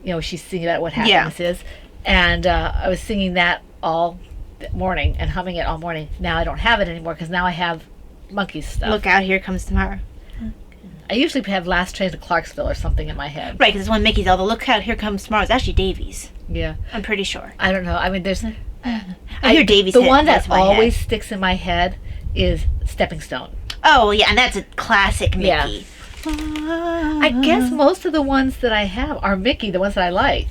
S2: You know, she's singing about what happiness is. And I was singing that all morning and humming it all morning. Now I don't have it anymore because now I have monkey stuff.
S3: Look Out, Here Comes Tomorrow.
S2: I usually have Last Train to Clarksville or something in my head.
S3: Right, because it's one Mickey's. Although Look Out, Here Comes Tomorrow is actually Davy's.
S2: Yeah.
S3: I'm pretty sure.
S2: I don't know. I mean, there's...
S3: I hear Davy's
S2: The
S3: head
S2: one
S3: goes
S2: that
S3: to my
S2: always
S3: head.
S2: sticks in my head is Stepping Stone.
S3: Oh, yeah, and that's a classic Mickey.
S2: Yeah. I guess most of the ones that I have are Mickey, the ones that I like.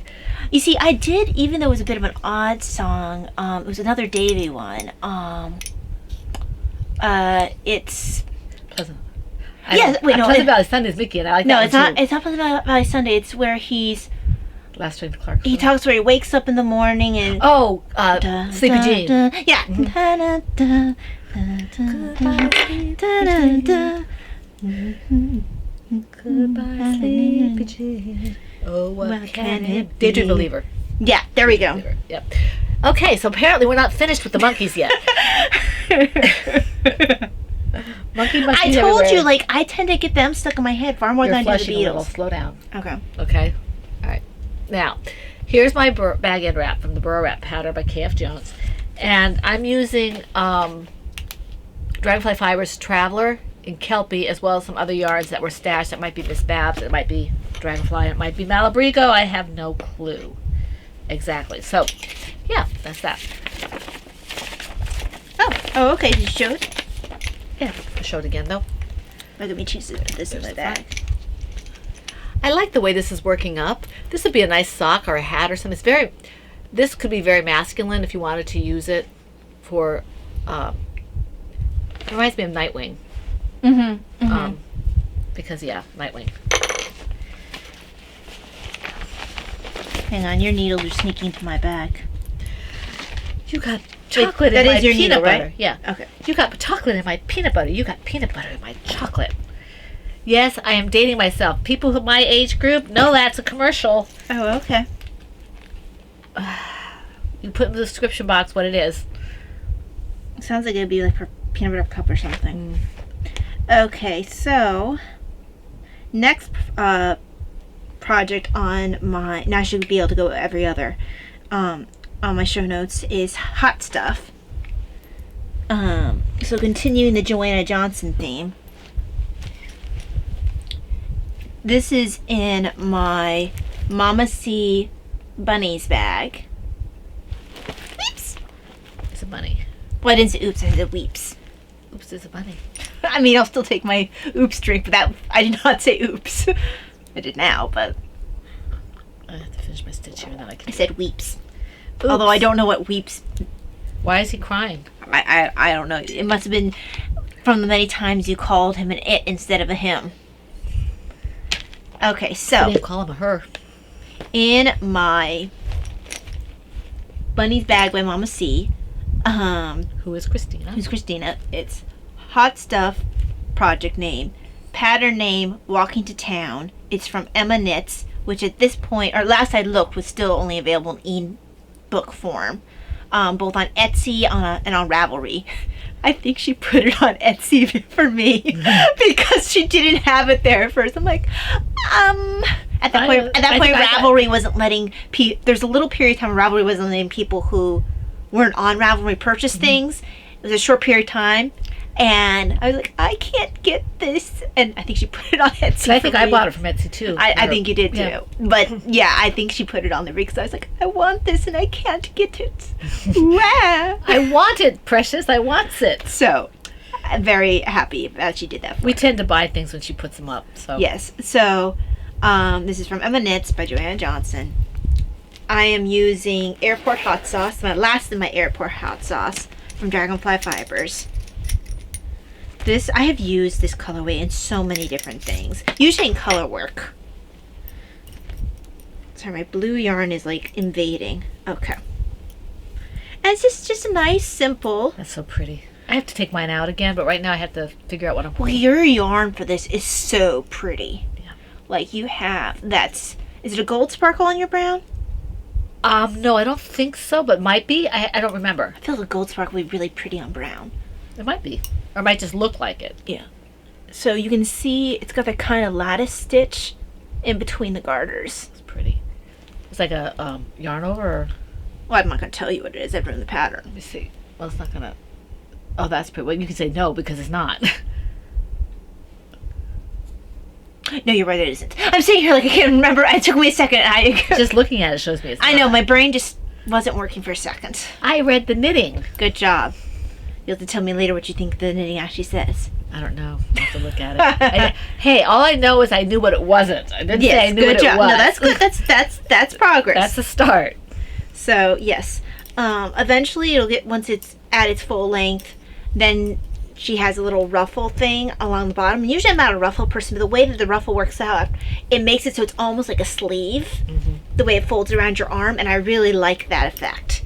S3: You see, I did, even though it was a bit of an odd song, it was another Davy one. It's...
S2: Pleasant. Pleasant Valley Sunday is Mickey, and I like that one too.
S3: It's not Pleasant Valley Sunday. It's where
S2: Last Train to Clarksville.
S3: he talks where he wakes up in the morning and...
S2: Oh, Sleepy Jean.
S3: Yeah.
S2: Goodbye, Sleepy Jean. Oh, what can it be? Daydream Believer.
S3: Yeah, there we go.
S2: Yep. Okay, so apparently we're not finished with the monkeys yet. Monkey
S3: I told you, like, I tend to get them stuck in my head far more than I do the
S2: flushing a little.
S3: Beatles.
S2: Slow down.
S3: Okay.
S2: Okay. All right. Now, here's my bag and wrap from the Burrow Wrap pattern by K.F. Jones. And I'm using Dragonfly Fibers Traveler in Kelpie, as well as some other yarns that were stashed. That might be Miss Babs, it might be Dragonfly, it might be Malabrigo. I have no clue exactly. So, yeah, that's that.
S3: Oh, okay. Did you show it?
S2: Yeah, I'll show it again, though.
S3: Let me choose this in my bag.
S2: I like the way this is working up. This would be a nice sock or a hat or something. This could be very masculine if you wanted to use it for, it reminds me of Nightwing. Because, yeah, Nightwing.
S3: Hang on, your needles are sneaking into my bag.
S2: You got chocolate in
S3: that
S2: my
S3: is your
S2: peanut
S3: needle,
S2: butter.
S3: right?
S2: Yeah.
S3: Okay.
S2: You got chocolate in my peanut butter. You got peanut butter in my chocolate. Yes, I am dating myself. People of my age group know that's a commercial.
S3: Oh, okay.
S2: You put in the description box what it is.
S3: Sounds like it'd be like for peanut butter cup or something. Okay, so next project on my, now I should be able to go every other, on my show notes is Hot Stuff. So continuing the Joanna Johnson theme. This is in my Mama C bunnies bag. Weeps.
S2: It's a bunny.
S3: Well, I didn't say oops, I said weeps.
S2: Oops, it's a bunny.
S3: I mean, I'll still take my oops drink, but that I did not say oops. I did now, but
S2: I have to finish my stitch here and then I
S3: I
S2: can.
S3: said weeps.
S2: Oops.
S3: Although I don't know what weeps.
S2: Why is he crying?
S3: I don't know. It must have been from the many times you called him an it instead of a him. Okay,
S2: I
S3: so
S2: didn't call him a her.
S3: in my bunnies bag by Mama C,
S2: Who is Christina?
S3: who's Christina? It's Hot Stuff, project name, pattern name, Walking to Town. It's from Emma Knits, which at this point, or last I looked, was still only available in ebook form, both on Etsy and on Ravelry. I think she put it on Etsy for me because she didn't have it there at first. I'm like, at that point, Ravelry wasn't letting there's a little period of time Ravelry wasn't letting people who weren't on Ravelry purchase things. It was a short period of time, and I was like, I can't get this, and I think she put it on Etsy.
S2: I think I bought it from Etsy too.
S3: I think you did too.
S2: Yeah.
S3: But yeah, I think she put it on there because I was like, I want this and I can't get it. Wow.
S2: I want it, precious. I want it.
S3: So, I'm very happy that she did that for
S2: We
S3: me.
S2: tend to buy things when she puts them up. So
S3: Yes. So, this is from Emma Knits by Joanna Johnson. I am using Airport Hot Sauce, my last of my Airport Hot Sauce from Dragonfly Fibers. I have used this colorway in so many different things, usually in color work. Sorry, my blue yarn is like invading. Okay. And it's just a nice, simple.
S2: That's so pretty. I have to take mine out again, but right now I have to figure out what I'm
S3: Well,
S2: putting.
S3: your yarn for this is so pretty.
S2: Yeah.
S3: Like you have, is it a gold sparkle on your brown?
S2: No, I don't think so, but might be. I don't remember.
S3: I feel the gold sparkle would be really pretty on brown.
S2: It might be. Or it might just look like it.
S3: Yeah. So you can see it's got that kind of lattice stitch in between the garters.
S2: It's pretty. It's like a yarn over, or
S3: Well, I'm not going to tell you what it is. I've written the pattern.
S2: let me see. Well, it's not gonna. Oh, that's pretty. Well, you can say no because it's not.
S3: No, you're right. It isn't. I'm sitting here like I can't remember. It took me a second.
S2: Just looking at it shows me it's
S3: I know
S2: not.
S3: my brain just wasn't working for a second.
S2: I read the knitting.
S3: Good job. You'll have to tell me later what you think the knitting actually says.
S2: I don't know. I have to look at it. Hey, all I know is I knew what it wasn't. I didn't say I knew
S3: good
S2: what
S3: job.
S2: it was.
S3: No, that's good. That's progress.
S2: That's a start.
S3: So yes, eventually it'll get, once it's at its full length, then she has a little ruffle thing along the bottom. And usually I'm not a ruffle person, but the way that the ruffle works out, it makes it so it's almost like a sleeve, the way it folds around your arm, and I really like that effect.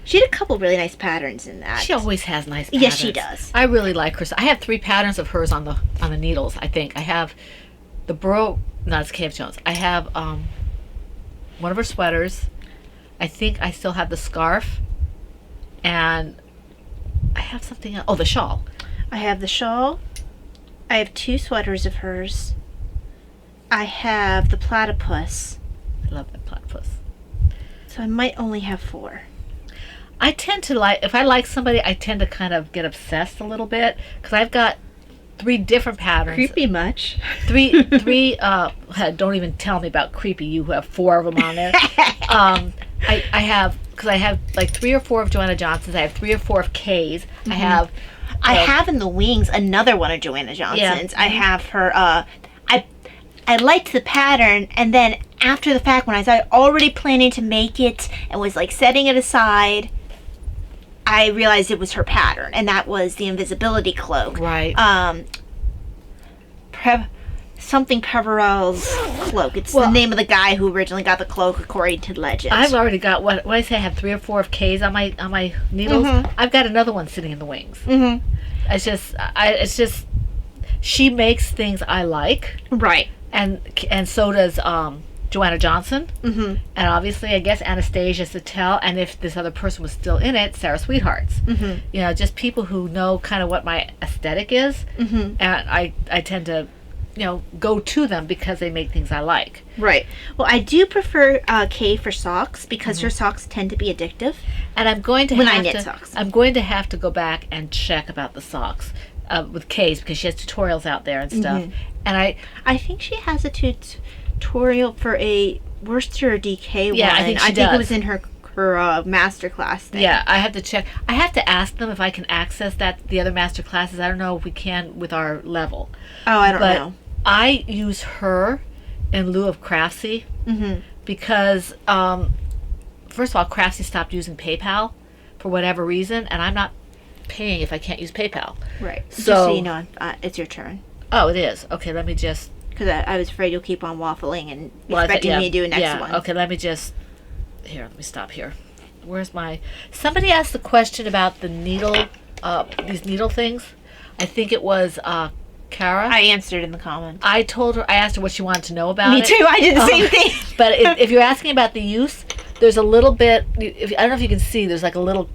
S3: She had a couple really nice patterns in that.
S2: She always has nice patterns.
S3: Yes, she does.
S2: I really like her. I have 3 patterns of hers on the needles, I think. I have the Burrow, no, it's K.F. Jones. I have one of her sweaters. I think I still have the scarf. And I have something else. Oh, the shawl.
S3: I have the shawl. I have 2 sweaters of hers. I have the platypus.
S2: I love that platypus.
S3: So I might only have 4.
S2: I tend to like, if I like somebody, I tend to kind of get obsessed a little bit. Because I've got 3 different patterns.
S3: Creepy much?
S2: Three, don't even tell me about creepy, you who have 4 of them on there. I have, because I have like 3 or 4 of Joanna Johnson's. I have 3 or 4 of Kay's. I have.
S3: I have in the wings another one of Joanna Johnson's.
S2: Yeah.
S3: I have her. I liked the pattern, and then after the fact, when I was already planning to make it and was like setting it aside, I realized it was her pattern, and that was the invisibility cloak.
S2: Right.
S3: Something Peverell's cloak. It's the name of the guy who originally got the cloak, according to legend.
S2: I've already got what I say. I have 3 or 4 of K's on my needles. I've got another one sitting in the wings. It's just she makes things I like,
S3: right,
S2: and so does Joanna Johnson, and obviously I guess Anastasia Sattel, and if this other person was still in it, Sarah Sweethearts. You know, just people who know kind of what my aesthetic is, and I tend to, go to them because they make things I like.
S3: Right. Well, I do prefer Kay for socks because her socks tend to be addictive.
S2: And I'm going to
S3: When
S2: have
S3: I knit
S2: to,
S3: socks.
S2: I'm going to have to go back and check about the socks with K's because she has tutorials out there and stuff. And
S3: I think she has a tutorial for a Worcester DK one.
S2: Yeah, I think she
S3: it
S2: does.
S3: was in her master class thing.
S2: yeah, I have to check. I have to ask them if I can access the other master classes. I don't know if we can with our level.
S3: Oh, I don't
S2: But
S3: know.
S2: I use her in lieu of Craftsy because, first of all, Craftsy stopped using PayPal for whatever reason, and I'm not paying if I can't use PayPal.
S3: Right. Just
S2: So-
S3: so you know, it's your turn.
S2: Oh, it is. Okay, let me just...
S3: Because I was afraid you'll keep on waffling and
S2: Well, I
S3: expecting
S2: thi-
S3: me to do a next one.
S2: Okay, let me just... Here, let me stop here. Where's my... Somebody asked a question about the needle, these needle things. I think it was Kara.
S3: I answered in the comments.
S2: I told her, I asked her what she wanted to know about
S3: Me
S2: it.
S3: too. I did the same thing.
S2: But if you're asking about the use, there's a little bit, I don't know if you can see, there's like a little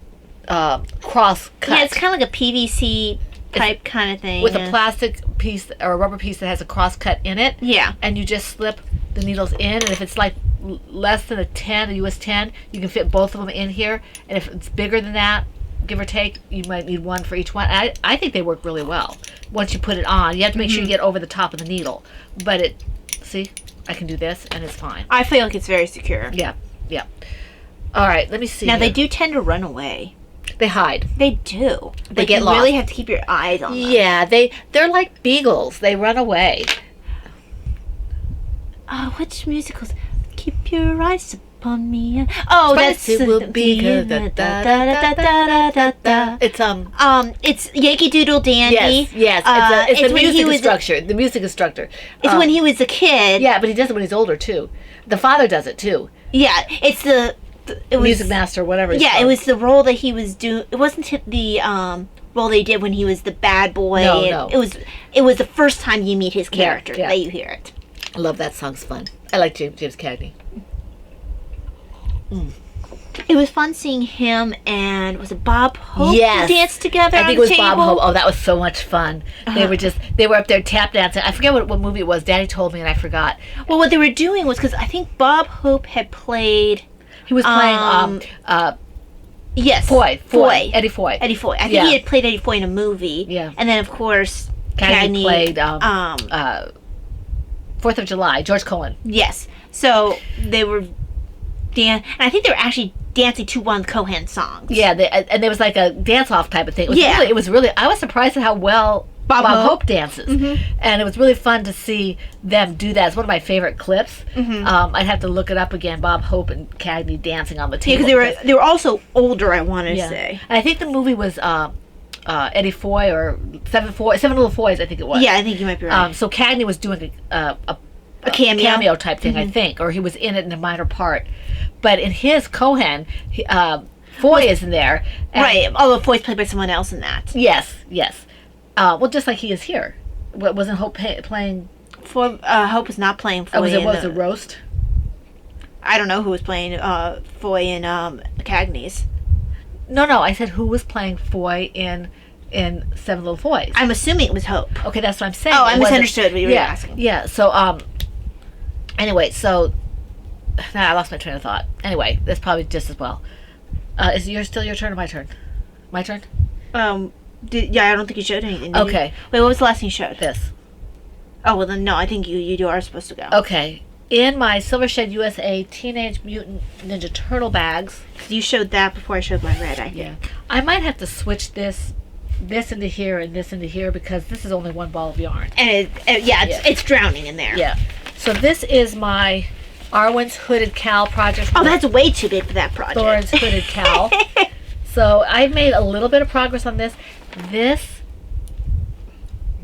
S2: cross cut.
S3: Yeah, it's kind of like a PVC pipe kind of thing.
S2: with a plastic piece or a rubber piece that has a cross cut in it.
S3: Yeah.
S2: And you just slip the needles in, and if it's like less than a US 10, you can fit both of them in here. And if it's bigger than that, give or take, you might need one for each one. I think they work really well once you put it on. You have to make sure you get over the top of the needle. But see, I can do this, and it's fine.
S3: I feel like it's very secure.
S2: Yeah, yeah. All right, let me see.
S3: Now, they
S2: here.
S3: do tend to run away.
S2: They hide.
S3: They do.
S2: They
S3: Like,
S2: get
S3: you
S2: lost.
S3: really have to keep your eyes on them.
S2: Yeah, they're like beagles. They run away.
S3: Which musicals? Keep your eyes upon me. Oh, that's
S2: It will be good. It's
S3: It's Yankee Doodle Dandy.
S2: yes. It's
S3: it's
S2: the
S3: when he
S2: music
S3: was
S2: instructor. The music instructor.
S3: It's when he was a kid.
S2: Yeah, but he does it when he's older too. The father does it too.
S3: Yeah, it's it was
S2: Music master, whatever. it's
S3: Yeah, it
S2: called.
S3: was the role that he was doing. It wasn't the role they did when he was the bad boy.
S2: No,
S3: and
S2: no.
S3: It was the first time you meet his character
S2: yeah.
S3: that you hear it.
S2: I love that song's fun. I like James Cagney.
S3: It was fun seeing him and was it Bob Hope
S2: Yes.
S3: dance together.
S2: I
S3: on
S2: think it
S3: the
S2: was
S3: table?
S2: Bob Hope. Oh, that was so much fun. They were up there tap dancing. I forget what movie it was. Daddy told me and I forgot.
S3: Well, what they were doing was because I think Bob Hope had played.
S2: He was playing
S3: Yes,
S2: Foy.
S3: Eddie Foy. I think
S2: Yeah.
S3: he had played Eddie Foy in a movie.
S2: Yeah.
S3: And then of course
S2: Cagney played 4th of July. George Cohen.
S3: Yes. So they were and I think they were actually dancing to one of the Cohen songs.
S2: Yeah, and there was like a dance-off type of thing. It was really. I was surprised at how well
S3: Bob
S2: Hope dances, and it was really fun to see them do that. It's one of my favorite clips. I'd have to look it up again. Bob Hope and Cagney dancing on the table.
S3: because they were also older. I want to say.
S2: And I think the movie was Eddie Foy or Seven Little Foys. I think it was.
S3: Yeah, I think you might be right.
S2: So Cagney was doing a
S3: cameo
S2: type thing, I think, or he was in it in a minor part. But in his Cohen, Foy is in there. And
S3: right. Although Foy's played by someone else in that.
S2: Yes. Well, just like he is here. Wasn't Hope playing?
S3: Foy, Hope was not playing Foy.
S2: Was it
S3: in
S2: a roast?
S3: I don't know who was playing Foy in Cagney's.
S2: No. I said who was playing Foy in Seven Little Foys.
S3: I'm assuming it was Hope.
S2: Okay, that's what I'm saying.
S3: Oh, I
S2: It wasn't-
S3: misunderstood what you were asking.
S2: Yeah. So anyway, so I lost my train of thought. Anyway, that's probably just as well. Is it still your turn or my turn? My turn.
S3: Yeah, I don't think you showed anything. did you?
S2: Okay.
S3: Wait, what was the last thing you showed?
S2: This.
S3: Oh well, then no. I think you are supposed to go.
S2: Okay. In my Silver Shed USA Teenage Mutant Ninja Turtle bags.
S3: You showed that before I showed my red. I think.
S2: Yeah. I might have to switch this into here and this into here because this is only one ball of yarn.
S3: And it's drowning in there.
S2: Yeah. So this is my Arwen's Hooded Cowl project.
S3: Oh, that's way too big for that project.
S2: Thorin's Hooded Cowl. So I've made a little bit of progress on this. This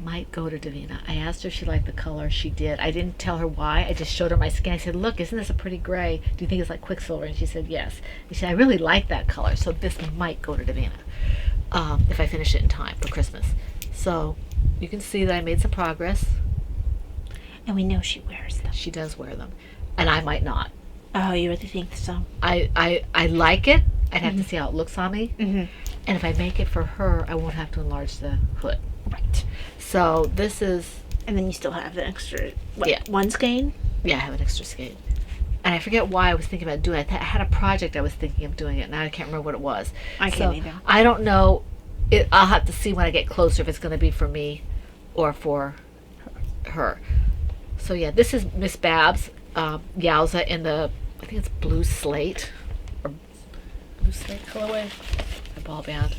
S2: might go to Davina. I asked her if she liked the color. She did. I didn't tell her why. I just showed her my skin. I said, look, isn't this a pretty gray? Do you think it's like Quicksilver? And she said, yes. She said, I really like that color. So this might go to Davina if I finish it in time for Christmas. So you can see that I made some progress.
S3: And we know she wears them.
S2: She does wear them. And I might not.
S3: Oh, you really think so?
S2: I like it. I'd have to see how it looks on me.
S3: Mm-hmm.
S2: And if I make it for her, I won't have to enlarge the hood.
S3: Right.
S2: So this is,
S3: And then you still have the extra,
S2: Yeah.
S3: one skein?
S2: yeah, I have an extra skein. And I forget why I was thinking about doing it. I had a project I was thinking of doing it. Now I can't remember what it was.
S3: I can't either.
S2: I don't know I'll have to see when I get closer if it's going to be for me or for her. So yeah, this is Miss Babs Yowza in the, I think it's Blue Slate or Blue Slate colorway. My ball band.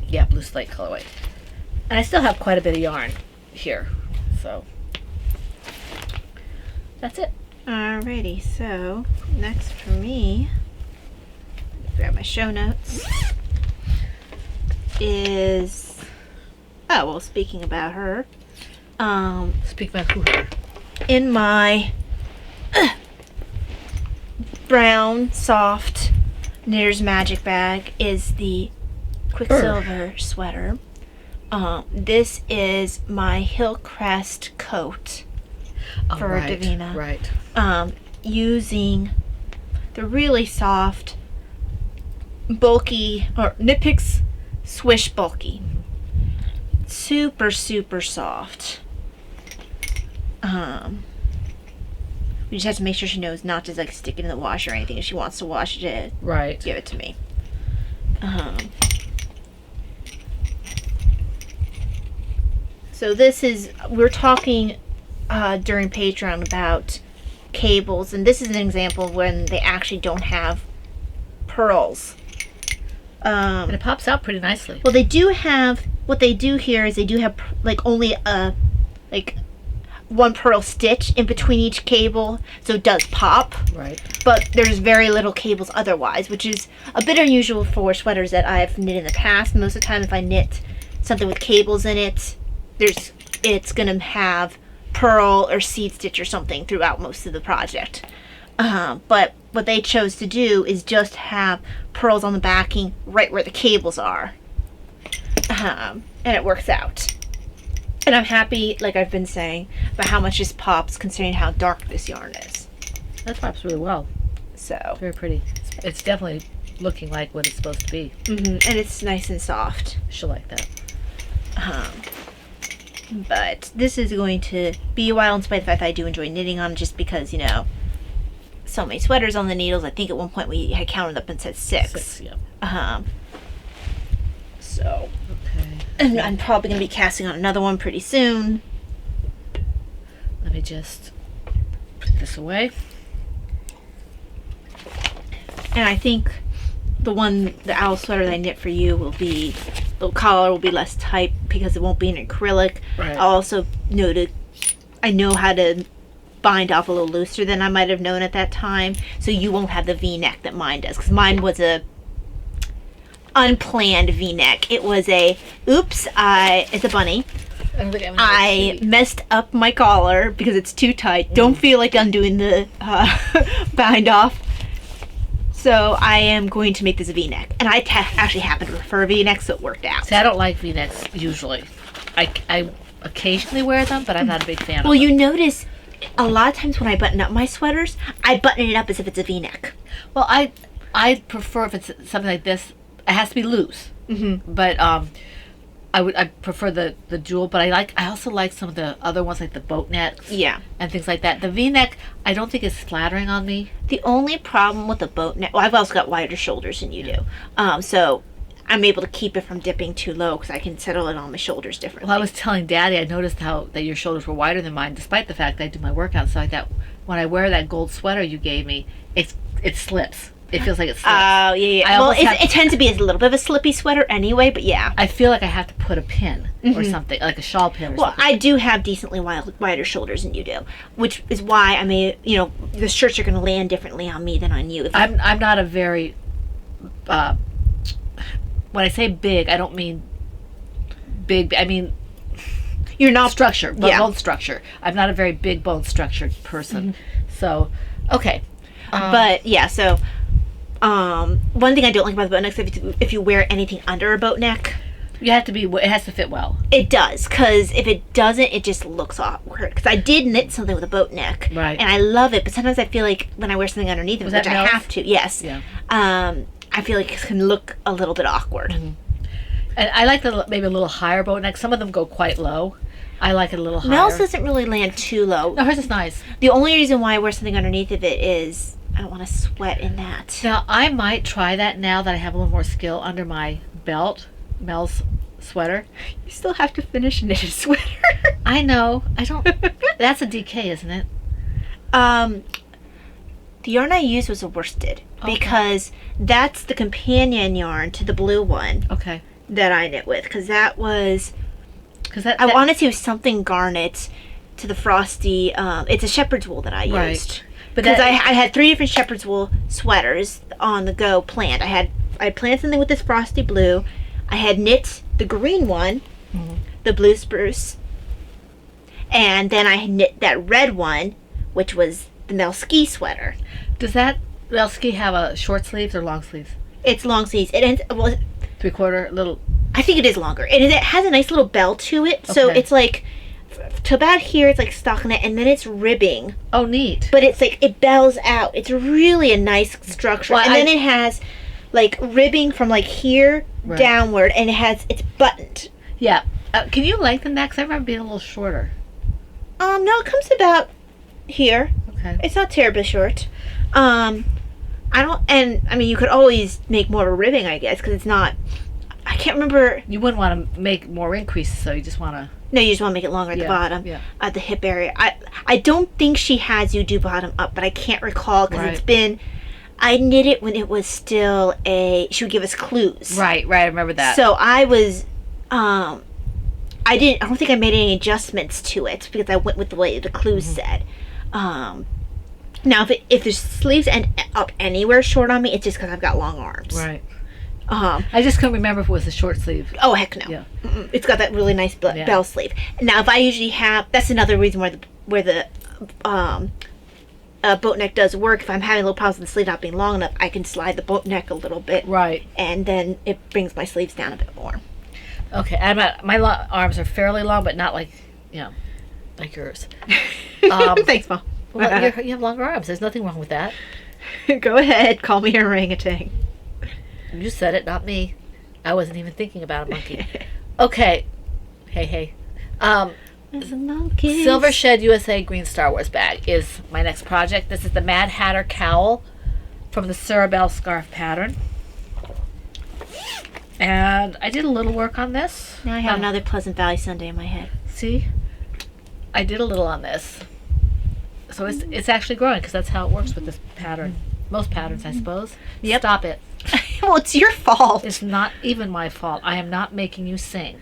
S2: Yeah, Blue Slate colorway. And I still have quite a bit of yarn here, so that's it.
S3: Alrighty, so next for me, grab my show notes, is, oh, well, speaking about her,
S2: Speak about who her.
S3: in my brown, soft Knitter's Magic bag is the Quicksilver sweater. This is my Hillcrest coat for
S2: right,
S3: Davina.
S2: Right.
S3: Using the really soft, bulky, or Knit Picks Swish Bulky. Super, super soft. We just have to make sure she knows not to like stick it in the wash or anything. If she wants to wash it,
S2: Right.
S3: give it to me. So this is, we're talking during Patreon about cables, and this is an example of when they actually don't have pearls.
S2: And it pops out pretty nicely.
S3: Well, they do have, what they do here is they do have like only a, like one pearl stitch in between each cable, so it does pop.
S2: Right.
S3: But there's very little cables otherwise, which is a bit unusual for sweaters that I've knit in the past. Most of the time if I knit something with cables in it, it's gonna have pearl or seed stitch or something throughout most of the project. But what they chose to do is just have pearls on the backing right where the cables are. And it works out. And I'm happy, like I've been saying, about how much this pops considering how dark this yarn is.
S2: That pops really well.
S3: So,
S2: Very pretty. It's definitely looking like what it's supposed to be.
S3: and it's nice and soft.
S2: She'll like that.
S3: But this is going to be a while in spite of the fact that I do enjoy knitting on, just because, you know, so many sweaters on the needles. I think at one point we had counted up and said 6.
S2: 6, yeah.
S3: So,
S2: Okay.
S3: and I'm probably going to be casting on another one pretty soon.
S2: Let me just put this away.
S3: And I think the owl sweater that I knit for you will be, the collar will be less tight because it won't be an acrylic.
S2: Right.
S3: I'll also I know how to bind off a little looser than I might have known at that time, so you won't have the V-neck that mine does, because mine was a unplanned V-neck. It was a, it's a bunny. I messed up my collar because it's too tight. Don't feel like undoing the bind off. So I am going to make this a V-neck. And I actually happen to prefer V-necks, so it worked out.
S2: See, I don't like V-necks usually. I occasionally wear them, but I'm not a big fan
S3: Well,
S2: of them.
S3: you notice a lot of times when I button up my sweaters, I button it up as if it's a V-neck.
S2: Well, I prefer if it's something like this, it has to be loose. Mm-hmm. But I prefer the jewel, but I also like some of the other ones, like the boat necks.
S3: Yeah.
S2: And things like that. The V-neck, I don't think is flattering on me.
S3: The only problem with the boat neck, well, I've also got wider shoulders than you do. So I'm able to keep it from dipping too low because I can settle it on my shoulders differently.
S2: Well, I was telling Daddy I noticed that your shoulders were wider than mine, despite the fact that I do my workouts like that. When I wear that gold sweater you gave me, it slips. It feels like it slips.
S3: Oh, yeah. Well, it tends to be a little bit of a slippy sweater anyway, but yeah.
S2: I feel like I have to put a pin or something, like a shawl pin or
S3: Well,
S2: something.
S3: I do have decently wider shoulders than you do, which is why I may, the shirts are going to land differently on me than on you.
S2: I'm not a very, when I say big, I don't mean big, I mean
S3: you're not
S2: structure,
S3: yeah.
S2: bone structure. I'm not a very big bone structured person. So, okay.
S3: But yeah, so one thing I don't like about the boat neck is if you wear anything under a boat neck,
S2: it has to fit well.
S3: It does, because if it doesn't, it just looks awkward. Because I did knit something with a boat neck,
S2: right?
S3: And I love it, but sometimes I feel like when I wear something underneath it, which I have to, yes,
S2: yeah.
S3: I feel like it can look a little bit awkward.
S2: Mm-hmm. And I like maybe a little higher boat neck. Some of them go quite low. I like it a little higher.
S3: Mel's doesn't really land too low.
S2: No, hers is nice.
S3: The only reason why I wear something underneath of it is I don't want to sweat in that.
S2: Now, I might try that now that I have a little more skill under my belt. Mel's sweater.
S3: You still have to finish a knitted sweater.
S2: I know. I don't. That's a DK, isn't it?
S3: The yarn I used was a worsted
S2: Okay.
S3: because that's the companion yarn to the blue one
S2: Okay.
S3: that I knit with. Because that was,
S2: Because that.
S3: I
S2: that-
S3: wanted to use something garnet to the frosty. It's a shepherd's wool that I
S2: Right.
S3: used.
S2: But
S3: Because
S2: that,
S3: I had 3 different shepherd's wool sweaters on the go planned. I planned something with this frosty blue. I had knit the green one, the blue spruce, and then I had knit that red one, which was the Mel Ski sweater.
S2: does that Velski have a short sleeves or long sleeves?
S3: It's long sleeves. It ends, well,
S2: 3/4 little.
S3: I think it is longer. It has a nice little bell to it, so
S2: Okay.
S3: it's like to about here. It's like stockinette, and then it's ribbing.
S2: Oh, neat.
S3: But it's like it bells out. It's really a nice structure,
S2: Well,
S3: and then it has like ribbing from like here
S2: Right.
S3: downward, and it's buttoned.
S2: Yeah. Can you lengthen that? Because I remember being a little shorter.
S3: No, it comes about here.
S2: Okay.
S3: It's not terribly short. I don't, and I mean, you could always make more of a ribbing, I guess, because it's not. I can't remember.
S2: You wouldn't want to make more increases, so you just want to.
S3: No, you just want to make it longer at the
S2: Yeah,
S3: bottom,
S2: yeah.
S3: at the hip area. I don't think she has you do bottom up, but I can't recall because it's
S2: Right.
S3: been. I knit it when it was still she would give us clues.
S2: Right. I remember that.
S3: So I was, I don't think I made any adjustments to it because I went with the way the clues said. Now if the sleeves end up anywhere short on me, it's just because I've got long arms.
S2: Right.
S3: Um,
S2: I just couldn't remember if it was a short sleeve.
S3: oh heck no.
S2: Yeah.
S3: Mm-mm. It's got that really nice
S2: Yeah.
S3: bell sleeve. Now if I usually have, that's another reason where the boat neck does work. If I'm having a little problems with the sleeve not being long enough, I can slide the boat neck a little bit,
S2: Right.
S3: and then it brings my sleeves down a bit more.
S2: Okay. My arms are fairly long, but not like, like yours.
S3: Thanks, Mom.
S2: Well, you have longer arms. There's nothing wrong with that.
S3: Go ahead, call me a orangutan.
S2: You said it, not me. I wasn't even thinking about a monkey. Okay. Hey.
S3: There's a monkey.
S2: Silver Shed USA Green Star Wars bag is my next project. This is the Mad Hatter cowl from the Cerebel scarf pattern. And I did a little work on this.
S3: Now I have another Pleasant Valley Sunday in my head.
S2: See? I did a little on this. So it's actually growing because that's how it works with this pattern. Most patterns, I suppose.
S3: Yep.
S2: Stop it.
S3: Well, it's your fault.
S2: It's not even my fault. I am not making you sing.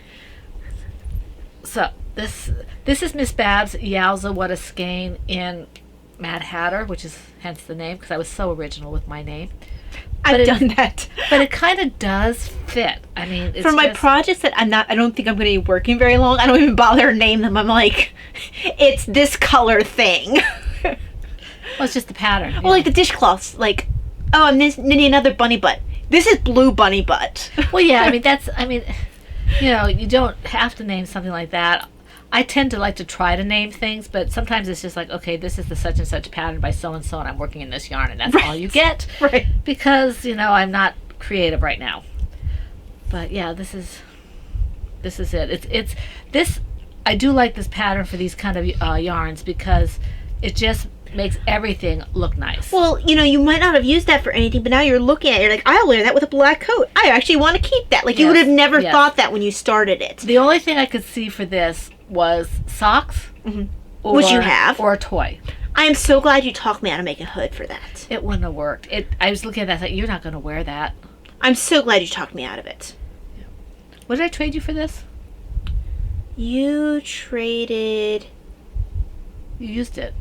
S2: So this is Miss Babs Yowza What a Skein in Mad Hatter, which is hence the name because I was so original with my name.
S3: I've done that.
S2: But it kind of does fit. I mean, it's
S3: For my
S2: just-
S3: projects that I don't think I'm going to be working very long, I don't even bother to name them. I'm like, it's this color thing.
S2: well, it's just the pattern.
S3: Well, like the dishcloths, like, oh, I'm knitting another bunny butt. This is blue bunny butt.
S2: Well, yeah, I mean, you don't have to name something like that. I tend to like to try to name things, but sometimes it's just like, okay, this is the such and such pattern by so and so, and I'm working in this yarn, and that's all you get.
S3: Right.
S2: Because, I'm not creative right now. But yeah, this is it. It's this. I do like this pattern for these kind of yarns because it just makes everything look nice.
S3: Well, you might not have used that for anything, but now you're looking at it, you're like, I'll wear that with a black coat. I actually want to keep that. Like, you would
S2: Yes,
S3: have never
S2: yes.
S3: thought that when you started it.
S2: The only thing I could see for this was socks,
S3: Which you have.
S2: or a toy.
S3: I am so glad you talked me out of making a hood for that.
S2: It wouldn't have worked. I was looking at that, I thought, you're not going to wear that.
S3: I'm so glad you talked me out of it.
S2: What did I trade you for this?
S3: You traded
S2: You used it.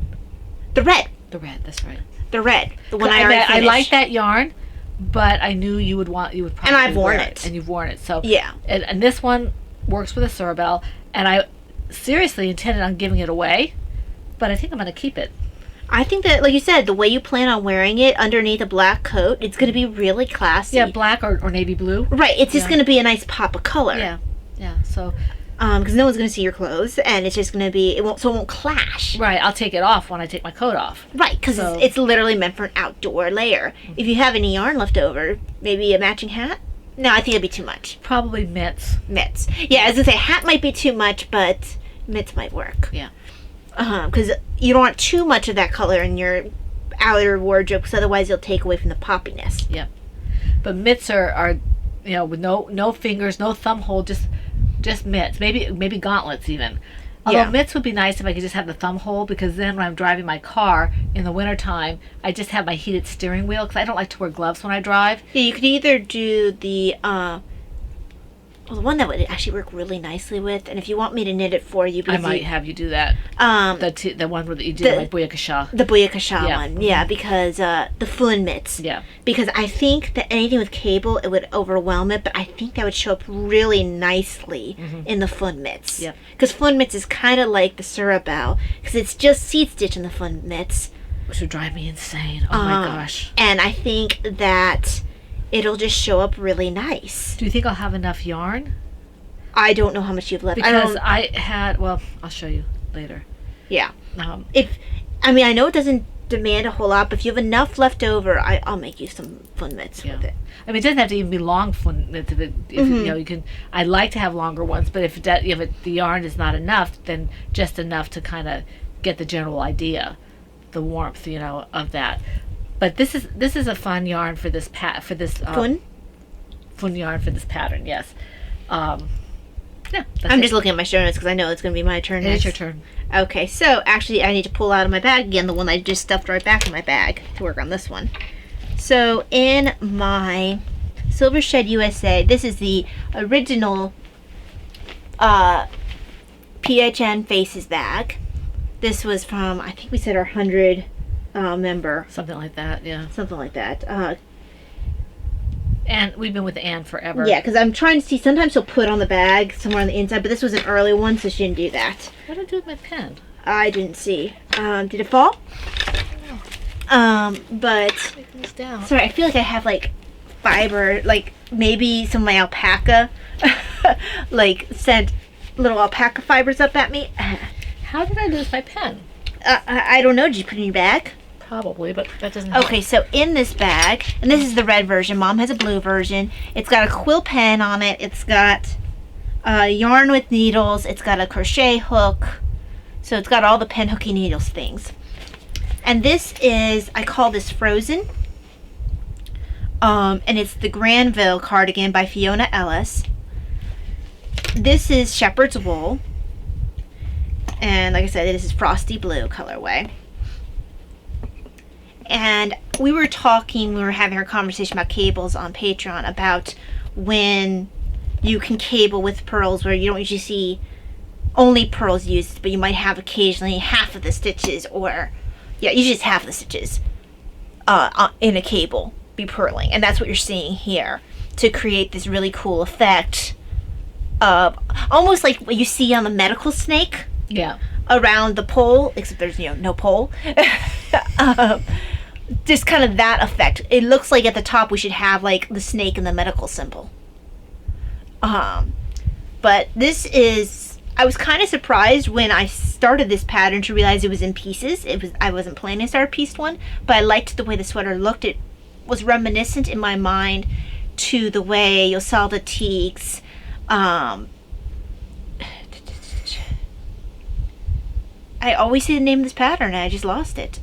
S3: the red.
S2: The red, that's right.
S3: The red. The one I already
S2: I
S3: finished.
S2: like that yarn, but I knew you would probably
S3: And I've worn
S2: wear
S3: it.
S2: And you've worn it. So
S3: Yeah.
S2: and this one works with a Cerebel, and I seriously intended on giving it away, but I think I'm going to keep it.
S3: I think that, like you said, the way you plan on wearing it underneath a black coat, it's going to be really classy.
S2: Yeah, black or navy blue.
S3: Right. It's just
S2: Yeah.
S3: going to be a nice pop of color.
S2: Yeah. So
S3: Because no one's going to see your clothes, and it's just going to be, it won't clash.
S2: right, I'll take it off when I take my coat off.
S3: Right, because
S2: So-
S3: it's literally meant for an outdoor layer. If you have any yarn left over, maybe a matching hat? No, I think it'd be too much.
S2: Probably mitts.
S3: Mitts. Yeah, I was going to say, hat might be too much, but mitts might work.
S2: Yeah.
S3: Because you don't want too much of that color in your outer wardrobe, because otherwise it'll take away from the poppiness.
S2: Yep. But mitts are with no fingers, no thumb hole, just mitts. Maybe gauntlets even. Although
S3: Yeah.
S2: mitts would be nice if I could just have the thumb hole, because then when I'm driving my car in the wintertime, I just have my heated steering wheel, because I don't like to wear gloves when I drive.
S3: Yeah, you could either do the the one that would actually work really nicely with, and if you want me to knit it for you,
S2: I
S3: because
S2: might have you do that. The one where you did my Booyakasha.
S3: the Booyakasha
S2: Yeah.
S3: one, yeah, because the Flynn mitts.
S2: Yeah.
S3: Because I think that anything with cable, it would overwhelm it, but I think that would show up really nicely in the Flynn mitts.
S2: Yep.
S3: Because Flynn mitts is kind of like the Surabao, because it's just seed stitch in the Flynn mitts.
S2: Which would drive me insane. Oh my gosh.
S3: And I think that it'll just show up really nice.
S2: Do you think I'll have enough yarn?
S3: I don't know how much you've left.
S2: Because I'll show you later.
S3: Yeah.
S2: Um,
S3: I know it doesn't demand a whole lot, but if you have enough left over, I'll make you some Flynn mitts
S2: Yeah.
S3: with it.
S2: I mean, it doesn't have to even be long. You can. I'd like to have longer ones, but if the yarn is not enough, then just enough to kind of get the general idea, the warmth, of that. But this is a fun yarn for this
S3: Fun?
S2: fun yarn for this pattern. Yes. Yeah.
S3: I'm just looking at my show notes because I know it's going to be my turn
S2: It
S3: next.
S2: is your turn.
S3: Okay, so actually I need to pull out of my bag again the one I just stuffed right back in my bag to work on this one. So in my Silver Shed USA, this is the original PHN Faces bag. This was from, I think we said our 100 member,
S2: Something like that. Yeah.
S3: something like that.
S2: And we've been with Anne forever.
S3: Yeah, because I'm trying to see, sometimes she'll put on the bag somewhere on the inside, but this was an early one, so she didn't do that.
S2: What did I do with my pen?
S3: I didn't see. Did it fall? But
S2: Taking this down.
S3: sorry, I feel like I have like fiber, like maybe some of my alpaca, like sent little alpaca fibers up at me.
S2: How did I lose my pen?
S3: I don't know. Did you put it in your bag?
S2: Probably, but that doesn't.
S3: Okay, so in this bag, and this is the red version. Mom has a blue version. It's got a quill pen on it. It's got yarn with needles. It's got a crochet hook. So it's got all the pen hooky needles things. And this is, I call this Frozen. And it's the Granville cardigan by Fiona Ellis. This is Shepherd's Wool. And like I said, this is Frosty Blue colorway. And we were having our conversation about cables on Patreon about when you can cable with pearls where you don't usually see only pearls used, but you might have occasionally half of the stitches, or usually it's half of the stitches in a cable be purling. And that's what you're seeing here to create this really cool effect of almost like what you see on the medical snake.
S2: Yeah.
S3: Around the pole, except there's no pole. Just kind of that effect. It looks like at the top we should have like the snake and the medical symbol. But this is, I was kind of surprised when I started this pattern to realize it was in pieces. I wasn't planning to start a pieced one, but I liked the way the sweater looked. It was reminiscent in my mind to the way Yosalda Teague's I always say the name of this pattern and I just lost it.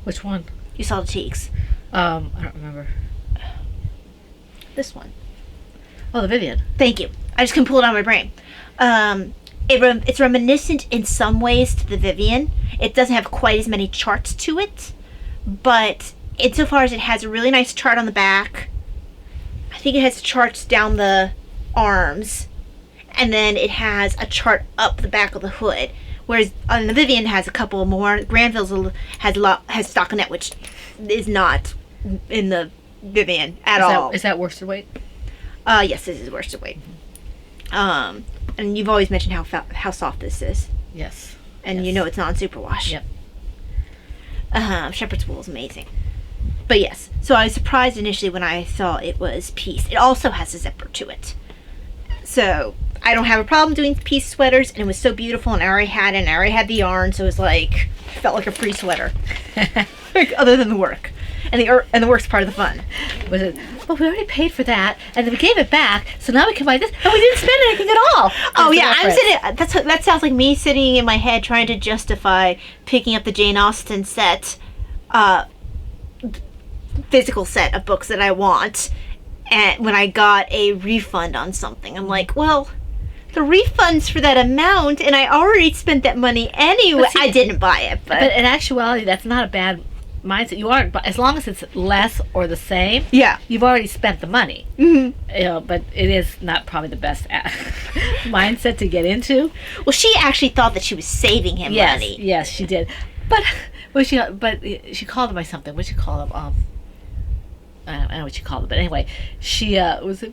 S2: Which one?
S3: Yosalda Teague's.
S2: I don't remember.
S3: This one.
S2: Oh, the Vivian.
S3: Thank you. I just couldn't pull it out of my brain. It's reminiscent in some ways to the Vivian. It doesn't have quite as many charts to it, but insofar as it has a really nice chart on the back, I think it has charts down the arms, and then it has a chart up the back of the hood. Whereas on the Vivian has a couple more. Granville's has stockinette, which is not in the Vivian at all.
S2: Is that worsted weight?
S3: Yes, this is worsted weight. And you've always mentioned how soft this is,
S2: Yes.
S3: and
S2: Yes.
S3: you know it's not superwash.
S2: Yep.
S3: Shepherd's wool is amazing. But yes, so I was surprised initially when I saw it was pieced. It also has a zipper to it, so I don't have a problem doing piece sweaters, and it was so beautiful, and I already had it, and I already had the yarn, so it was like, felt like a free sweater. Like, other than the work. And the work's part of the fun.
S2: Was it? Well, we already paid for that, and then we gave it back, so now we can buy this, and we didn't spend anything at all.
S3: Oh
S2: That's the
S3: yeah, I'm
S2: reference.
S3: sitting, that sounds like me sitting in my head trying to justify picking up the Jane Austen set physical set of books that I want, and when I got a refund on something, I'm like, well, the refund's for that amount, and I already spent that money anyway.
S2: But see,
S3: I didn't buy it,
S2: But in actuality, that's not a bad mindset. You aren't, but as long as it's less or the same,
S3: yeah.
S2: you've already spent the money.
S3: Mm-hmm.
S2: But it is not probably the best mindset to get into.
S3: Well, she actually thought that she was saving him
S2: Yes,
S3: money.
S2: yes, she did. But she called him by something. What she call him? I don't know what she called him, but anyway, she was.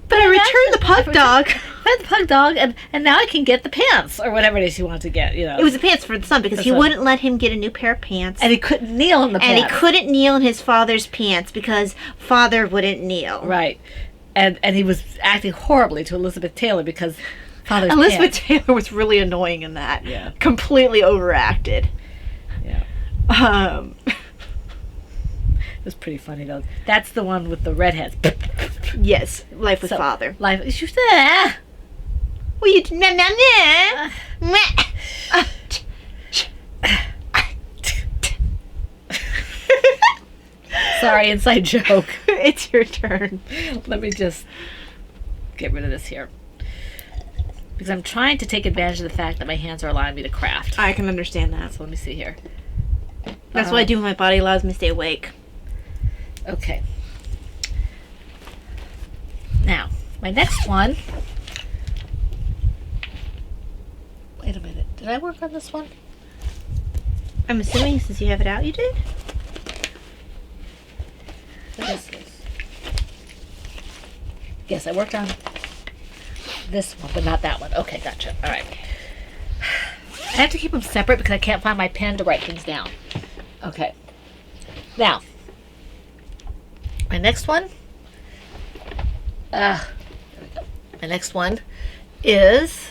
S3: But I returned the pug dog.
S2: I had the pug dog, and now I can get the pants or whatever it is you want to get. You know,
S3: It was the pants for the son because
S2: The
S3: he
S2: son.
S3: wouldn't let him get a new pair of pants.
S2: and he couldn't kneel in the
S3: And
S2: pants.
S3: he couldn't kneel in his father's pants because father wouldn't kneel.
S2: Right, and he was acting horribly to Elizabeth Taylor because father's
S3: Elizabeth
S2: pants.
S3: Taylor was really annoying in that.
S2: Yeah.
S3: Completely overacted.
S2: Yeah, it was pretty funny though. That's the one with the redheads.
S3: Yes, life with
S2: So,
S3: father.
S2: Life. She said,
S3: Well, you nah, nah, nah. Meh.
S2: sorry, inside joke.
S3: It's your turn.
S2: Let me just get rid of this here. Because I'm trying to take advantage of the fact that my hands are allowing me to craft.
S3: I can understand that.
S2: So let me see here.
S3: That's what I do when my body allows me to stay awake.
S2: Okay. Now, my next one. Wait a minute. Did I work on this one?
S3: I'm assuming since you have it out, you did?
S2: What is this? Yes, I worked on this one, but not that one. Okay, gotcha. All right. I have to keep them separate because I can't find my pen to write things down. Okay. Now, my next one. There we go. My next one is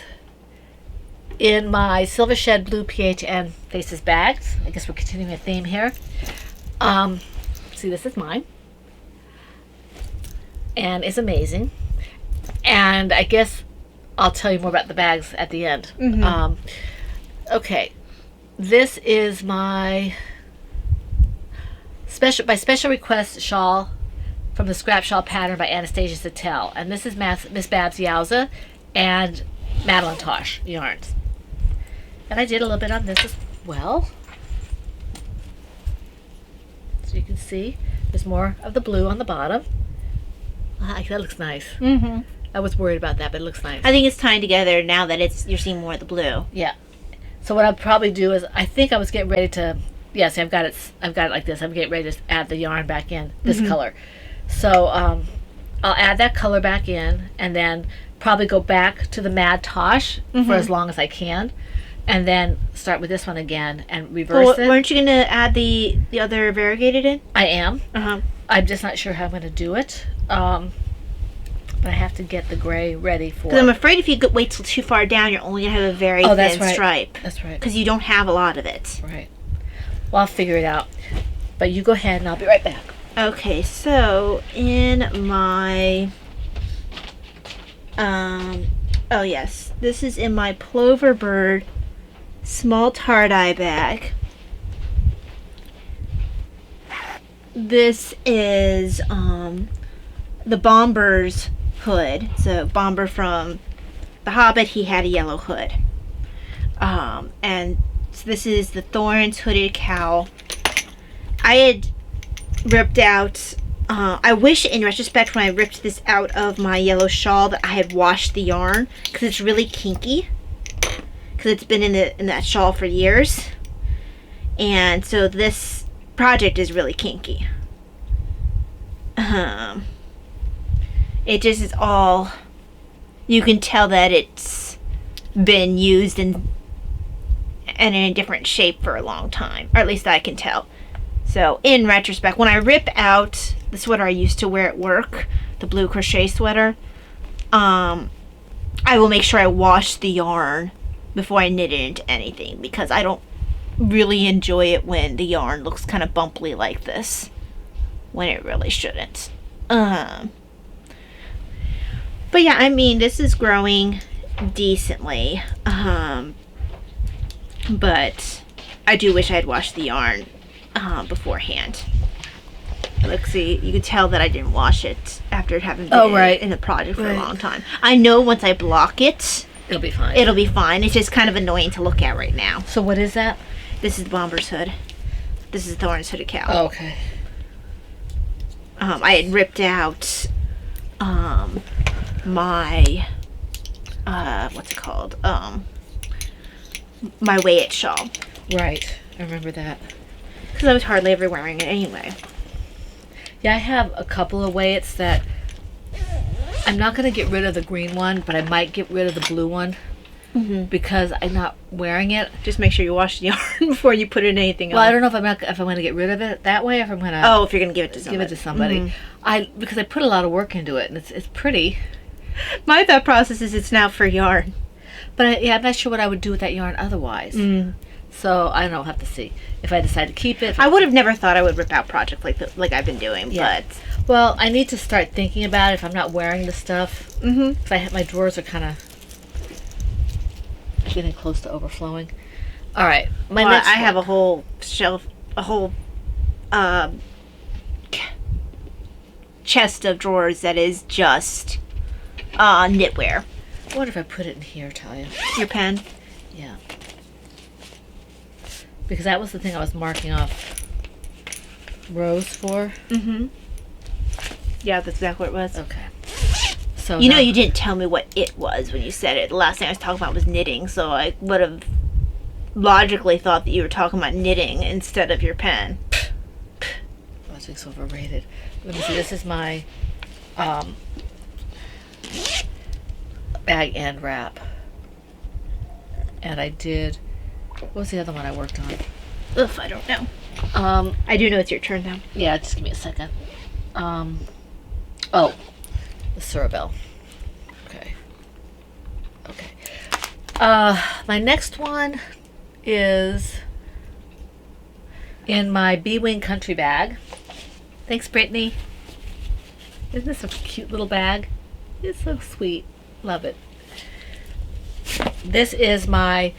S2: in my Silver Shed Blue PHN Faces bags. I guess we're continuing a theme here. See, this is mine. And it's amazing. And I guess I'll tell you more about the bags at the end.
S3: Mhm.
S2: Okay. This is my special request shawl from the Scrap Shawl Pattern by Anastasia Sattel. And this is Miss Babs Yowza and Madeline Tosh yarns. And I did a little bit on this as well. So you can see there's more of the blue on the bottom. That looks nice.
S3: Mm-hmm.
S2: I was worried about that, but it looks nice.
S3: I think it's tying together now that you're seeing more of the blue.
S2: Yeah. So what I'll probably do is, I think I was getting ready to, yes, I've got it like this. I'm getting ready to add the yarn back in, this color. So I'll add that color back in and then probably go back to the Mad Tosh for as long as I can. And then start with this one again and reverse it.
S3: Weren't you going to add the other variegated in?
S2: I am.
S3: Uh-huh.
S2: I'm just not sure how I'm going to do it. But I have to get the gray ready for...
S3: Because I'm afraid if you wait till too far down, you're only going to have a very
S2: that's
S3: thin
S2: right.
S3: stripe.
S2: That's right.
S3: Because you don't have a lot of it.
S2: Right. Well, I'll figure it out. But you go ahead and I'll be right back.
S3: Okay, so in my... oh yes, this is in my Plover Bird small tie-dye bag. This is the Bomber's hood. So Bomber from The Hobbit, he had a yellow hood. And so this is the Thorns hooded cowl. I had ripped out, I wish in retrospect when I ripped this out of my yellow shawl that I had washed the yarn because it's really kinky. Because it's been in that shawl for years. And so this project is really kinky. It just is all, you can tell that it's been used in a different shape for a long time, or at least I can tell. So in retrospect, when I rip out the sweater I used to wear at work, the blue crochet sweater, I will make sure I wash the yarn before I knit it into anything, because I don't really enjoy it when the yarn looks kind of bumpy like this, when it really shouldn't. But yeah, I mean, this is growing decently. But I do wish I had washed the yarn beforehand. Like, see, you could tell that I didn't wash it after it having been
S2: Oh, right.
S3: in the project for a
S2: Right.
S3: long time. I know once I block it,
S2: It'll be fine.
S3: it'll be fine. It's just kind of annoying to look at right now.
S2: So what is that?
S3: This is Bomber's hood. This is Thorn's hooded cow.
S2: Oh, okay.
S3: I had ripped out my what's it called? My weigh it shawl.
S2: Right. I remember that.
S3: Because I was hardly ever wearing it anyway.
S2: Yeah, I have a couple of weights that I'm not going to get rid of the green one, but I might get rid of the blue one because I'm not wearing it.
S3: Just make sure you wash the yarn before you put it in anything
S2: Well, I
S3: else.
S2: don't know if I'm going to get rid of it that way, or if I'm going to
S3: Oh, if you're gonna give it to
S2: give
S3: somebody.
S2: it to somebody. Because I put a lot of work into it, and it's pretty.
S3: My thought process is it's now for yarn.
S2: But I'm not sure what I would do with that yarn otherwise. So I don't know. I'll have to see if I decide to keep it.
S3: I would have never thought I would rip out project like I've been doing,
S2: Yeah.
S3: but
S2: Well, I need to start thinking about it if I'm not wearing the stuff. If my drawers are kind of getting close to overflowing. All right, my
S3: well,
S2: next
S3: I have a
S2: one.
S3: whole shelf, a whole chest of drawers that is just knitwear.
S2: I wonder if I put it in here, Talia.
S3: Your pen.
S2: Yeah. Because that was the thing I was marking off rows for.
S3: Yeah, that's exactly what it was.
S2: Okay. So
S3: You know,
S2: now-
S3: you didn't tell me what it was when you said it. The last thing I was talking about was knitting, so I would have logically thought that you were talking about knitting instead of your pen.
S2: Logic's overrated. Let me see. This is my bag and wrap, and I did. What was the other one I worked on?
S3: Ugh, I don't know. I do know it's your turn now.
S2: Yeah, just give me a second. Oh, the Cerebel. Okay. Okay. My next one is in my B-Wing country bag. Thanks, Brittany. Isn't this a cute little bag? It's so sweet. Love it. This is my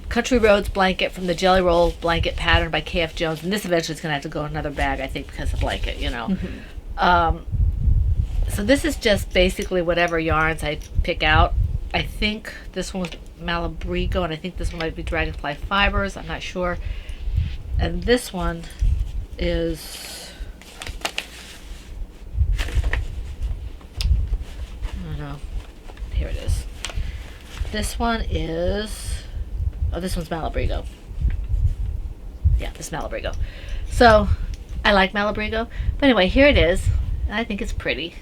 S2: Country Roads blanket from the Jelly Roll blanket pattern by KF Jones, and this eventually is going to have to go in another bag, I think, because of blanket, you know. So this is just basically whatever yarns I pick out. I think this one was Malabrigo, and I think this one might be Dragonfly Fibers. I'm not sure. And this one is, I don't know. Here it is. This one is, oh, this one's Malabrigo. Yeah, this is Malabrigo. So I like Malabrigo. But anyway, here it is. And I think it's pretty.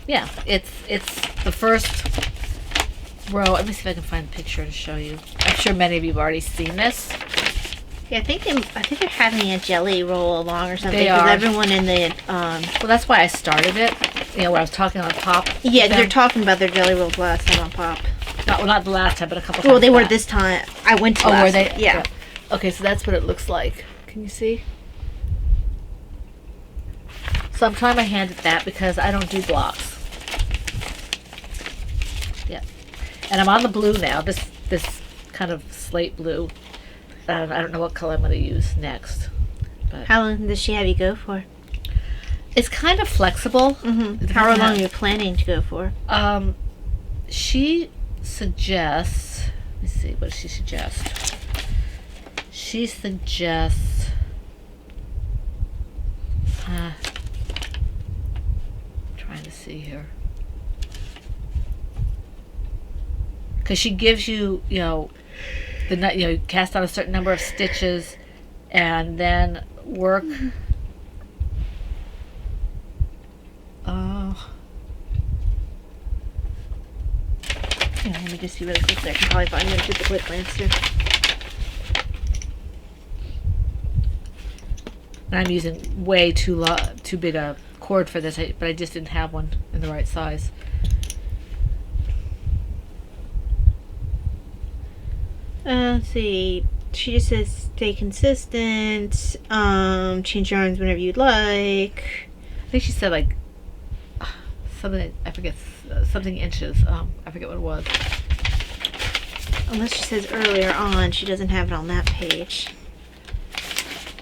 S2: Yeah, it's the first row. Let me see if I can find a picture to show you. I'm sure many of you have already seen this.
S3: Yeah, I think they're having a jelly roll along or something.
S2: They
S3: 'cause
S2: are.
S3: everyone in the
S2: Well, that's why I started it. You know, where I was talking on Pop.
S3: yeah,
S2: with
S3: they're
S2: them.
S3: talking about their jelly rolls last time on Pop.
S2: Not the last time, but a couple times.
S3: Well, they were
S2: back.
S3: this time. I went to
S2: Oh,
S3: last.
S2: were they?
S3: Yeah.
S2: Okay, so that's what it looks like. Can you see? So I'm trying my hand at that because I don't do blocks. Yeah. And I'm on the blue now. This kind of slate blue. I don't know what color I'm going to use next.
S3: How long does she have you go for?
S2: It's kind of flexible.
S3: How long are you planning to go for?
S2: She suggests, let me see, what does she suggest? She suggests, trying to see here. Because she gives you, you know, you cast out a certain number of stitches and then work.
S3: Yeah, let me just see really quickly. I can probably find them with the quick glance too.
S2: And I'm using way too big a cord for this, but I just didn't have one in the right size.
S3: Let's see. She just says stay consistent. Change yarns whenever you'd like.
S2: I think she said like something, I forget, something inches. I forget what it was.
S3: Unless she says earlier on, she doesn't have it on that page.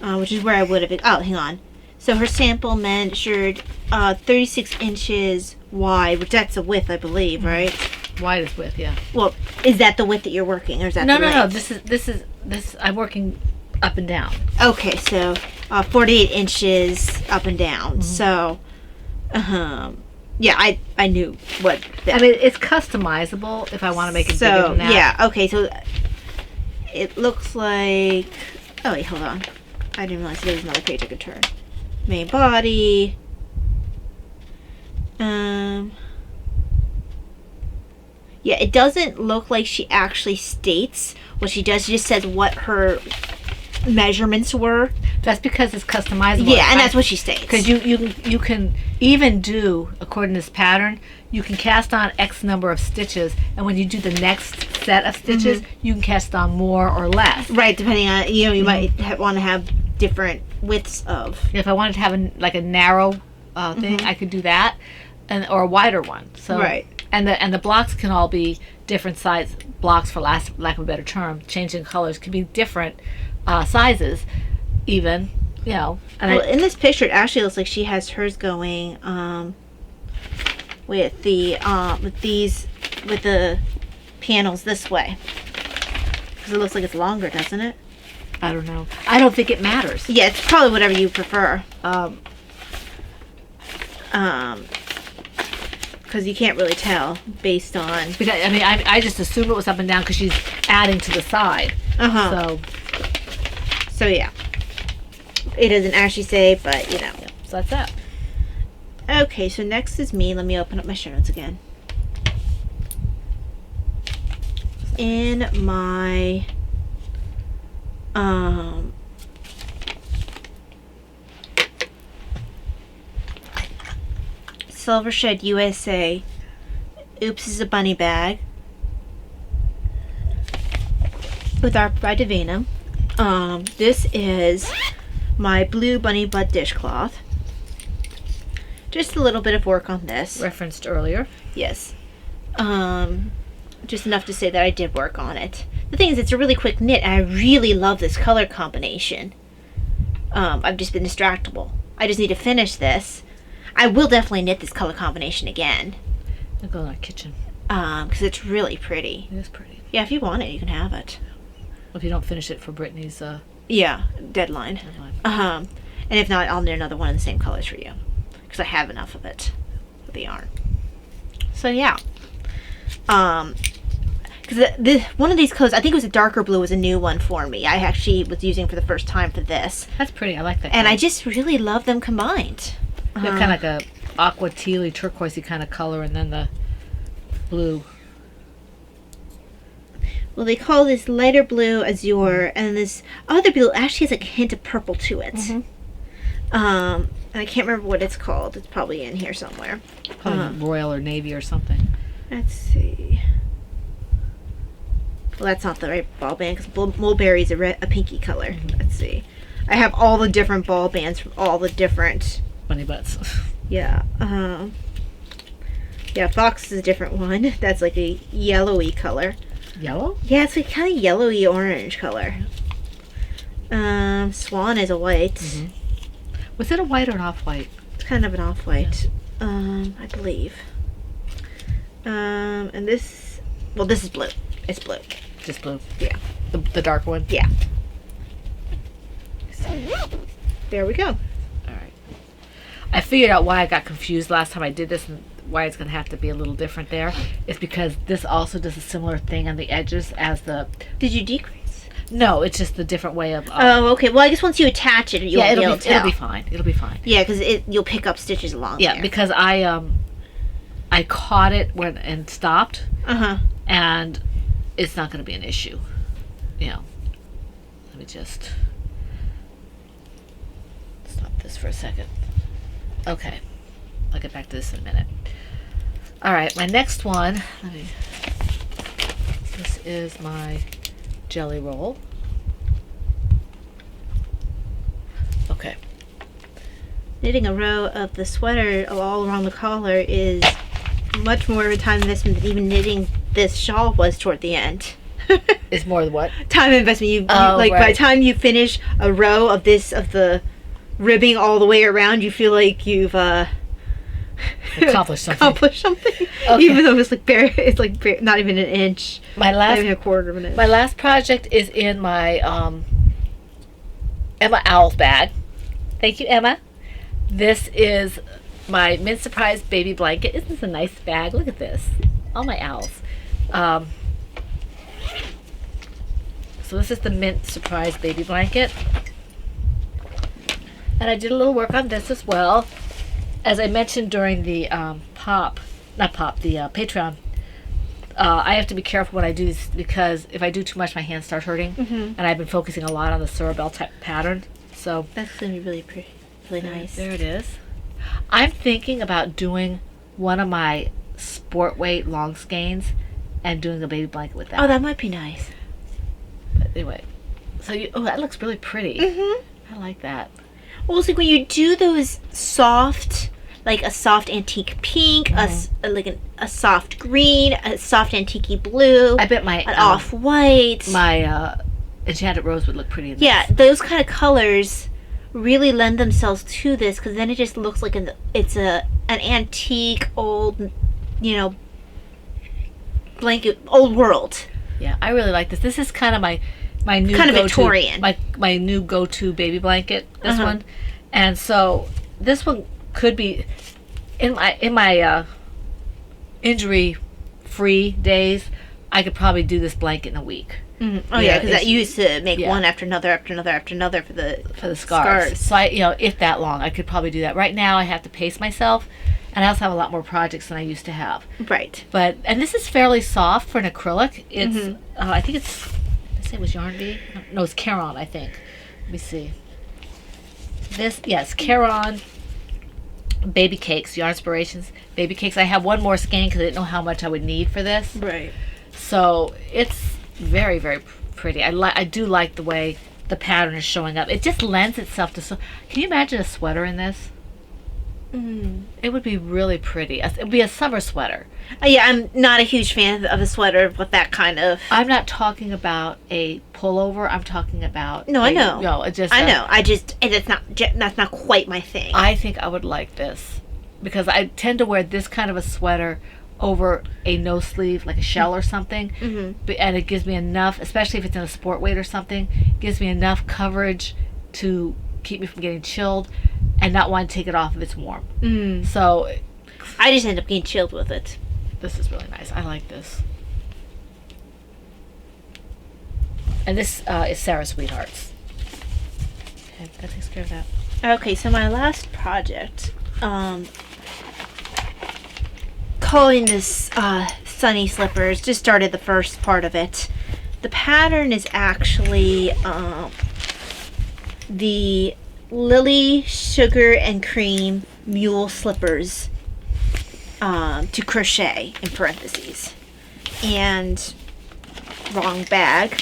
S3: which is where I would have. Oh, hang on. So her sample measured 36 inches wide, which that's a width, I believe, right?
S2: Widest width, yeah.
S3: Well, is that the width that you're working, or is that
S2: No,
S3: the
S2: no, no.
S3: length?
S2: This is. I'm working up and down.
S3: Okay, so 48 inches up and down. So, yeah, I knew what.
S2: I mean, it's customizable if I want to make it bigger than that.
S3: Yeah, okay, so it looks like. Oh wait, hold on. I didn't realize there was another page I could turn. Main body. Yeah, it doesn't look like she actually states what she does. She just says what her measurements were.
S2: That's because it's customizable.
S3: Yeah, and that's what she states.
S2: Because you can even do, according to this pattern, you can cast on X number of stitches, and when you do the next set of stitches, you can cast on more or less.
S3: Right, depending on, you might want to have different widths of.
S2: If I wanted to have a narrow thing, I could do that, or a wider one. So
S3: Right.
S2: And the blocks can all be different size blocks, for lack of a better term. Changing colors can be different sizes, even. And
S3: Well, in this picture, it actually looks like she has hers going with the panels this way, because it looks like it's longer, doesn't it?
S2: I don't know. I don't think it matters.
S3: Yeah, it's probably whatever you prefer. Because you can't really tell based on.
S2: Because I just assumed it was up and down because she's adding to the side.
S3: So yeah, it doesn't actually say, but
S2: So that's that.
S3: Okay, so next is me. Let me open up my show notes again. In my Silver Shed USA, Oops is a Bunny bag with Art by Davina. This is my blue bunny butt dishcloth. Just a little bit of work on this.
S2: Referenced earlier.
S3: Yes. Just enough to say that I did work on it. The thing is, it's a really quick knit, and I really love this color combination. I've just been distractible. I just need to finish this. I will definitely knit this color combination again.
S2: I'll go in our kitchen.
S3: Because it's really pretty.
S2: It is pretty.
S3: Yeah, if you want it, you can have it.
S2: If you don't finish it for Brittany's
S3: Yeah, deadline. And if not, I'll knit another one in the same colors for you. Because I have enough of it with the yarn. So yeah. Because one of these colors, I think it was a darker blue, was a new one for me. I actually was using for the first time for this.
S2: That's pretty. I like that.
S3: And
S2: color.
S3: I just really love them combined.
S2: They're kind of like a aqua tealy turquoisey kind of color, and then the blue.
S3: Well, they call this lighter blue azure, and this other blue actually has like a hint of purple to it. And I can't remember what it's called. It's probably in here somewhere.
S2: Probably royal or navy or something.
S3: Let's see. Well, that's not the right ball band because mulberry is a pinky color. Let's see. I have all the different ball bands from all the different.
S2: Bunny butts.
S3: Yeah. Yeah, fox is a different one. That's like a yellowy color.
S2: Yellow?
S3: Yeah, it's like kind of yellowy orange color. Swan is a white.
S2: Was it a white or an off-white?
S3: It's kind of an off-white, I believe. And this, well, this is blue. It's blue.
S2: Just blue.
S3: Yeah.
S2: The dark one?
S3: Yeah. There we go.
S2: All right. I figured out why I got confused last time I did this and why it's going to have to be a little different there. It's because this also does a similar thing on the edges as the...
S3: Did you decrease?
S2: No, it's just the different way of...
S3: Oh, okay. Well, I guess once you attach it, you'll be able to tell.
S2: It'll be fine. It'll be fine.
S3: Yeah, because you'll pick up stitches along
S2: Yeah,
S3: there.
S2: because I caught it and stopped, and it's not going to be an issue. Let me just stop this for a second. Okay, I'll get back to this in a minute. All right, my next one. This is my jelly roll. Okay.
S3: Knitting a row of the sweater all around the collar is much more of a time investment than even knitting this shawl was toward the end.
S2: It's more than what?
S3: Time investment. You
S2: Oh,
S3: like by
S2: right.
S3: the time you finish a row of the ribbing all the way around, you feel like you've
S2: Accomplished something.
S3: accomplished something.
S2: Okay.
S3: Even though it's like not even an inch,
S2: My
S3: not
S2: last
S3: even a quarter of an inch.
S2: My last project is in my Emma Owls bag. Thank you, Emma. This is my Mint Surprise baby blanket. Isn't this a nice bag? Look at this. All my owls. So this is the Mint Surprise baby blanket. And I did a little work on this as well. As I mentioned during the Patreon, I have to be careful when I do this because if I do too much, my hands start hurting. And I've been focusing a lot on the Sorabelle type pattern. So
S3: That's gonna be really pretty, really nice.
S2: there it is. I'm thinking about doing one of my sport weight long skeins and doing a baby blanket with that.
S3: Oh, that might be nice.
S2: But anyway, so that looks really pretty. I like that.
S3: Well, it's like when you do those soft, like a soft antique pink, a soft green, a soft antique blue,
S2: I bet my
S3: an off white.
S2: my Enchanted Rose would look pretty in this.
S3: Yeah, those kind of colors really lend themselves to this because then it just looks like it's an antique old, blanket, old world.
S2: Yeah, I really like this. This is kind of my new
S3: Kind of
S2: go-to,
S3: Victorian.
S2: my new go-to baby blanket. This
S3: Uh-huh.
S2: one, and so this one could be in my injury-free days. I could probably do this blanket in a week
S3: Oh
S2: Yeah,
S3: yeah, because I
S2: it's-
S3: used to make
S2: yeah.
S3: one after another after another after another for the
S2: scarves. So if that long, I could probably do that. Right now, I have to pace myself, and I also have a lot more projects than I used to have.
S3: Right.
S2: And this is fairly soft for an acrylic. It's I think it's. Did I say it was Yarn Bee? No, it's Caron. I think. Let me see. Yes, Caron. Baby cakes, Yarn Inspirations, baby cakes. I have one more skein because I didn't know how much I would need for this.
S3: Right.
S2: So it's very, very pretty. I do like the way the pattern is showing up. It just lends itself to so. Can you imagine a sweater in this? It would be really pretty. It would be a summer sweater.
S3: Yeah, I'm not a huge fan of a sweater with that kind of.
S2: I'm not talking about a pullover. I'm talking about.
S3: No, I know.
S2: No, it's just.
S3: I know. That's not quite my thing.
S2: I think I would like this because I tend to wear this kind of a sweater over a no sleeve, like a shell or something, and it gives me enough, especially if it's in a sport weight or something, gives me enough coverage to keep me from getting chilled and not want to take it off if it's warm. So
S3: I just end up getting chilled with it.
S2: this is really nice. I like this. And this is Sarah Sweetheart's. Okay, that takes care of that.
S3: Okay, so my last project, calling this Sunny Slippers, just started the first part of it. The pattern is actually the Lily Sugar and Cream Mule Slippers to crochet in parentheses. And wrong bag.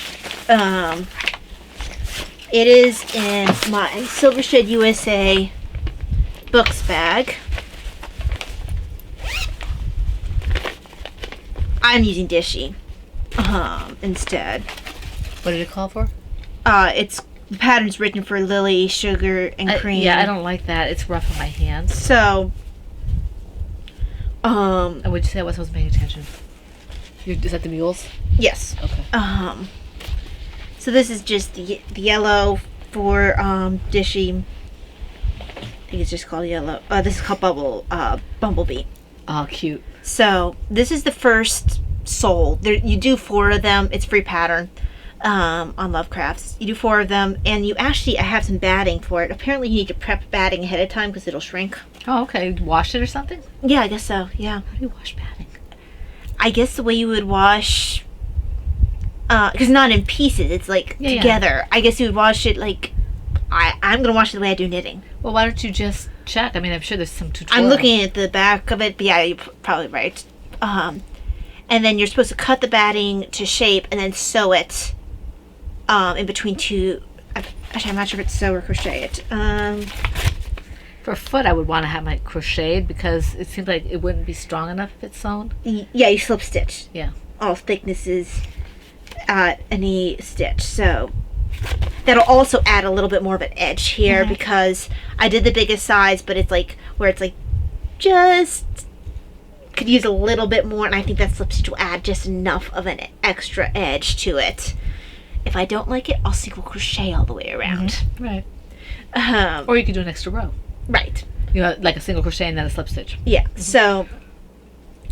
S3: It is in my Silvershed USA books bag. I'm using Dishy instead.
S2: What did it call for?
S3: It's the pattern's written for Lily Sugar and Cream.
S2: Yeah, I don't like that. It's rough on my hands.
S3: So,
S2: And would you say I wasn't paying attention? Is that the mules?
S3: yes.
S2: Okay.
S3: So this is just the yellow for Dishy. I think it's just called yellow. This is called Bumblebee.
S2: Oh, cute.
S3: So this is the first sole. You do 4 of them. It's free pattern on Lovecrafts. You do 4 of them, and I have some batting for it. Apparently you need to prep batting ahead of time because it'll shrink.
S2: Oh, okay. Wash it or something?
S3: Yeah, I guess so. Yeah.
S2: How do you wash batting?
S3: I guess the way you would wash, because not in pieces. It's like
S2: Yeah.
S3: together. I guess you would wash it like I'm gonna wash it the way I do knitting.
S2: Well, why don't you just check? I mean, I'm sure there's some tutorial.
S3: I'm looking at the back of it, but yeah, you're probably right. And then you're supposed to cut the batting to shape and then sew it in between two. Actually, I'm not sure if it's sew or crochet it.
S2: For foot, I would want to have my crocheted because it seems like it wouldn't be strong enough if it's sewn.
S3: Yeah, you slip stitch
S2: Yeah.
S3: all thicknesses. at any stitch. So that'll also add a little bit more of an edge here because I did the biggest size, but it's like where it's like just could use a little bit more, and I think that slip stitch will add just enough of an extra edge to it. If I don't like it, I'll single crochet all the way around.
S2: Right.
S3: Um,
S2: Or you could do an extra row.
S3: right.
S2: You know, like a single crochet and then a slip stitch.
S3: Yeah. So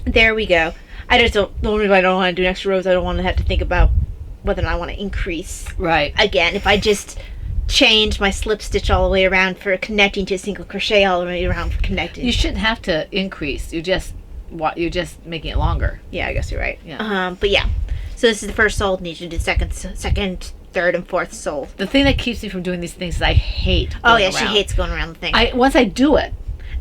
S3: there we go. I just don't. The only reason I don't want to do an extra rows, I don't want to have to think about whether or not I want to increase.
S2: Right.
S3: Again, if I just change my slip stitch all the way around for connecting to a single crochet all the way around for connecting.
S2: You shouldn't have to increase. You're just making it longer.
S3: Yeah, I guess you're right.
S2: Yeah.
S3: But yeah. So this is the first sole. Need to do second, third, and fourth sole.
S2: The thing that keeps me from doing these things is I hate
S3: Oh
S2: going
S3: yeah, she
S2: around.
S3: hates going around the thing.
S2: Once I do it,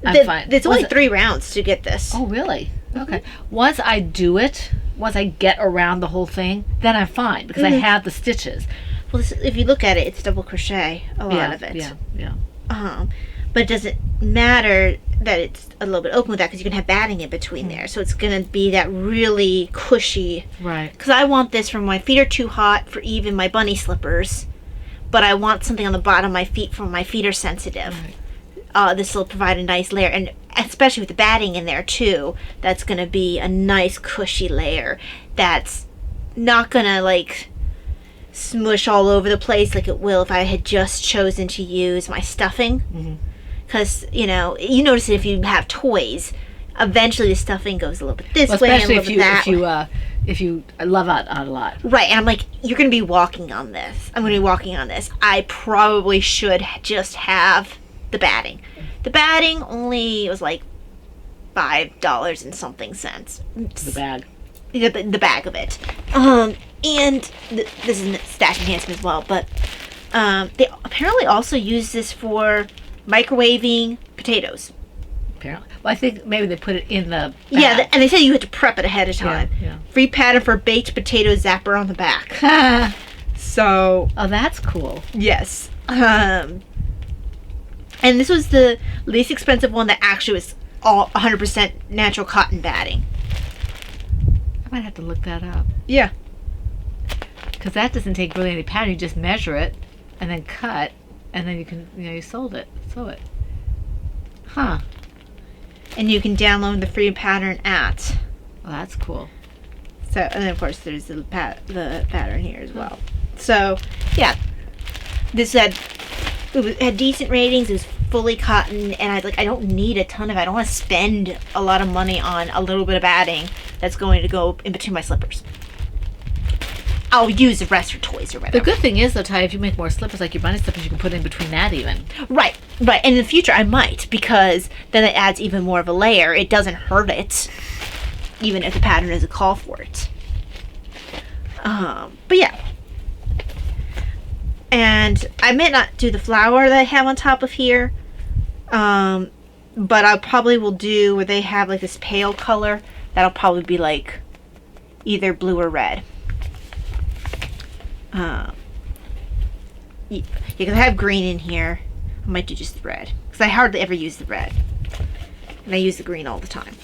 S2: I'm fine.
S3: It's only
S2: Once
S3: 3 rounds to get this.
S2: Oh, really? Okay. Once I do it, once I get around the whole thing, then I'm fine because I have the stitches.
S3: Well, if you look at it, it's double crochet, a lot of it.
S2: Yeah.
S3: But it doesn't matter that it's a little bit open with that because you can have batting in between there. So it's going to be that really cushy.
S2: Right.
S3: Because I want this for my feet are too hot for even my bunny slippers. But I want something on the bottom of my feet for my feet are sensitive.
S2: Right.
S3: This will provide a nice layer. And especially with the batting in there too, that's going to be a nice cushy layer. That's not going to like smush all over the place like it will if I had just chosen to use my stuffing. Because, you notice if you have toys, eventually the stuffing goes a little bit this way and a
S2: especially
S3: little bit that way.
S2: if you love out a lot.
S3: Right, and I'm like, you're going to be walking on this. I'm going to be walking on this. I probably should just have the batting. The batting only was like $5 and something cents.
S2: The bag.
S3: The bag of it. And this is stash enhancement as well, but they apparently also use this for microwaving potatoes.
S2: Apparently. Well, I think maybe they put it in the bag.
S3: Yeah, and they said you had to prep it ahead of time.
S2: Yeah.
S3: Free pattern for baked potato zapper on the back. So,
S2: Oh, that's cool.
S3: yes. And this was the least expensive one that actually was all 100% natural cotton batting.
S2: I might have to look that up.
S3: Yeah.
S2: Because that doesn't take really any pattern. You just measure it and then cut, and then you can, you sew it. Huh.
S3: And you can download the free pattern at.
S2: Well, that's cool.
S3: So, and then of course there's the pattern here as well. So, yeah. This had decent ratings. It was fully cotton, and I don't need a ton of it. I don't want to spend a lot of money on a little bit of batting that's going to go in between my slippers. I'll use the rest for toys or whatever.
S2: The good thing is, though, Ty, if you make more slippers like your bunny slippers, you can put in between that even.
S3: Right. And in the future I might, because then it adds even more of a layer. It doesn't hurt it, even if the pattern doesn't call for it. But yeah. And I may not do the flower that I have on top of here, but I probably will do where they have like this pale color. That'll probably be like either blue or red. Because I have green in here. I might do just the red, because I hardly ever use the red, and I use the green all the time.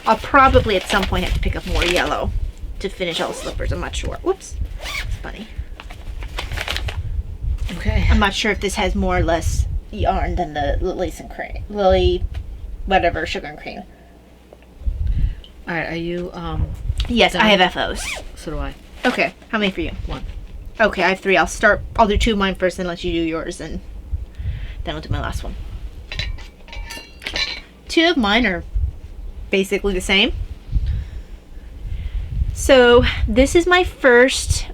S3: I'll probably at some point have to pick up more yellow to finish all the slippers. I'm not sure. Whoops, it's funny.
S2: Okay.
S3: I'm not sure if this has more or less yarn than the Lily, whatever, sugar and cream.
S2: All right. Are you?
S3: Yes,
S2: done?
S3: I have FOs.
S2: So do I.
S3: Okay, how many for you?
S2: 1.
S3: Okay, I have 3. I'll do 2 of mine first, then let you do yours, and then I'll do my last one. 2 of mine are basically the same. So this is my first,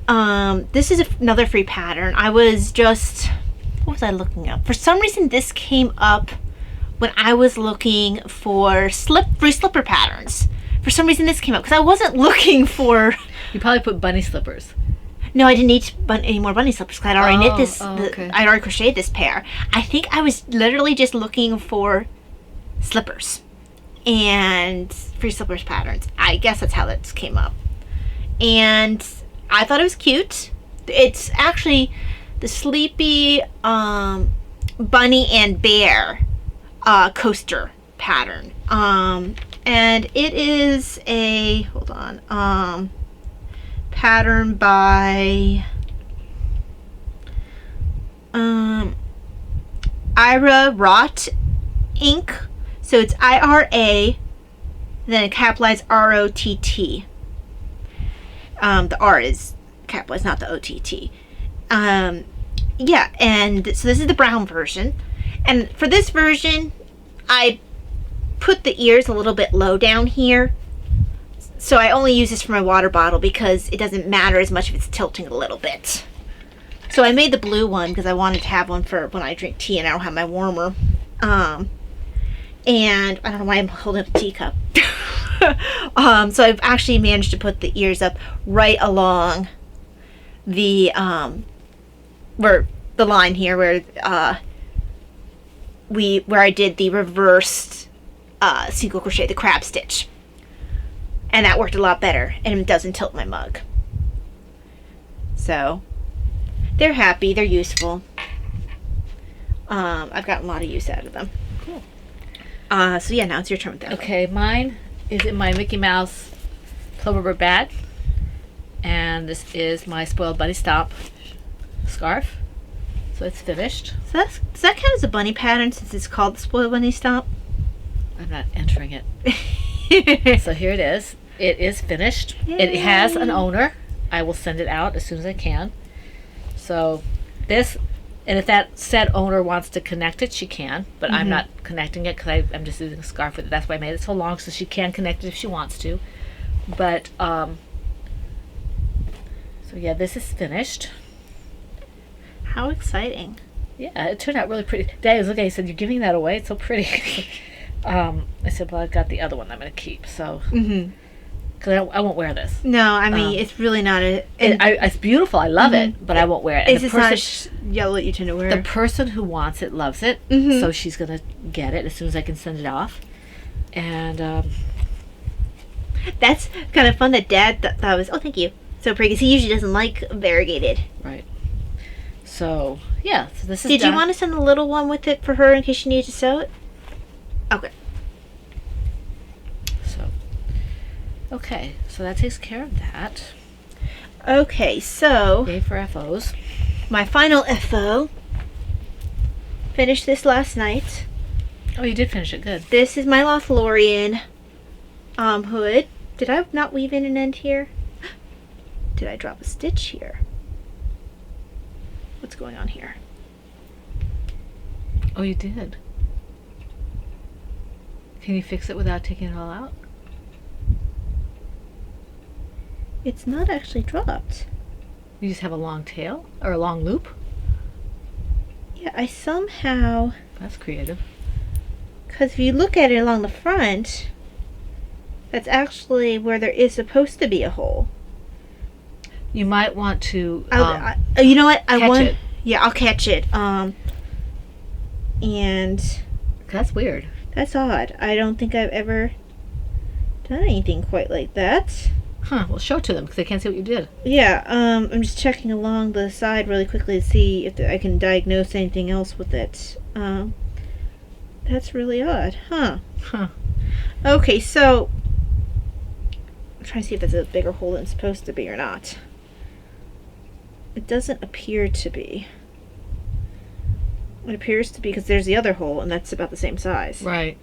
S3: this is another free pattern. What was I looking up? For some reason this came up when I was looking for free slipper patterns. For some reason this came up, because I wasn't looking for...
S2: You probably put bunny slippers.
S3: No, I didn't need any more bunny slippers because I'd already knit this.
S2: Okay.
S3: I'd already crocheted this pair. I think I was literally just looking for slippers and free slippers patterns. I guess that's how that came up. And I thought it was cute. It's actually the Sleepy Bunny and Bear coaster pattern. And it is a pattern by Ira Rott Ink. So it's IRA, then capitalized ROTT. The R is capitalized, not the OTT. Yeah, and so this is the brown version. And for this version, I put the ears a little bit low down here. So I only use this for my water bottle because it doesn't matter as much if it's tilting a little bit. So I made the blue one because I wanted to have one for when I drink tea and I don't have my warmer. And I don't know why I'm holding up a teacup. So I've actually managed to put the ears up right along the where the line here where I did the reversed single crochet, the crab stitch, and that worked a lot better, and it doesn't tilt my mug. So they're happy, they're useful. I've gotten a lot of use out of them.
S2: Cool.
S3: So yeah, now it's your turn with that.
S2: Okay, mine is in my Mickey Mouse Cloverbird bag, and this is my Spoiled Bunny Stomp scarf. So it's finished.
S3: So does that count as a bunny pattern since it's called the Spoiled Bunny Stomp?
S2: I'm not entering it. So here it is. It is finished. It has an owner. I will send it out as soon as I can. So this, and if that said owner wants to connect it, she can, but I'm not connecting it because I'm just using a scarf with it. That's why I made it so long, so she can connect it if she wants to. But so yeah, this is finished.
S3: How exciting.
S2: Yeah, it turned out really pretty. Dad was looking, he said, "You're giving that away? It's so pretty." I said, "Well, I've got the other one I'm going to keep, so." Because I won't wear this.
S3: No, I mean, it's really not a...
S2: It's beautiful. I love it, but I won't wear it. And
S3: It's just not yellow that you tend to wear.
S2: the person who wants it loves it, so she's going to get it as soon as I can send it off. And
S3: That's kind of fun that Dad thought was, oh, thank you, so pretty, because he usually doesn't like variegated.
S2: right. So, yeah, so this is
S3: Did
S2: done.
S3: you want to send the little one with it for her in case she needed to sew it? Okay.
S2: So, okay, so that takes care of that.
S3: Okay, so
S2: Yay for FOs.
S3: my final FO. Finished this last night.
S2: Oh, you did finish it. Good.
S3: This is my Lothlorien hood. Did I not weave in an end here? Did I drop a stitch here? What's going on here?
S2: Oh, you did. Can you fix it without taking it all out?
S3: It's not actually dropped.
S2: You just have a long tail or a long loop?
S3: Yeah, I somehow...
S2: That's creative.
S3: Because if you look at it along the front, that's actually where there is supposed to be a hole.
S2: You might want to
S3: you know what?
S2: catch it.
S3: Yeah, I'll catch it. And
S2: That's weird.
S3: that's odd. I don't think I've ever done anything quite like that.
S2: Huh, well, show it to them because they can't see what you did.
S3: Yeah, I'm just checking along the side really quickly to see if I can diagnose anything else with it. That's really odd, huh?
S2: Huh.
S3: Okay, so I'm trying to see if that's a bigger hole than it's supposed to be or not. It doesn't appear to be. It appears to be because there's the other hole, and that's about the same size.
S2: Right.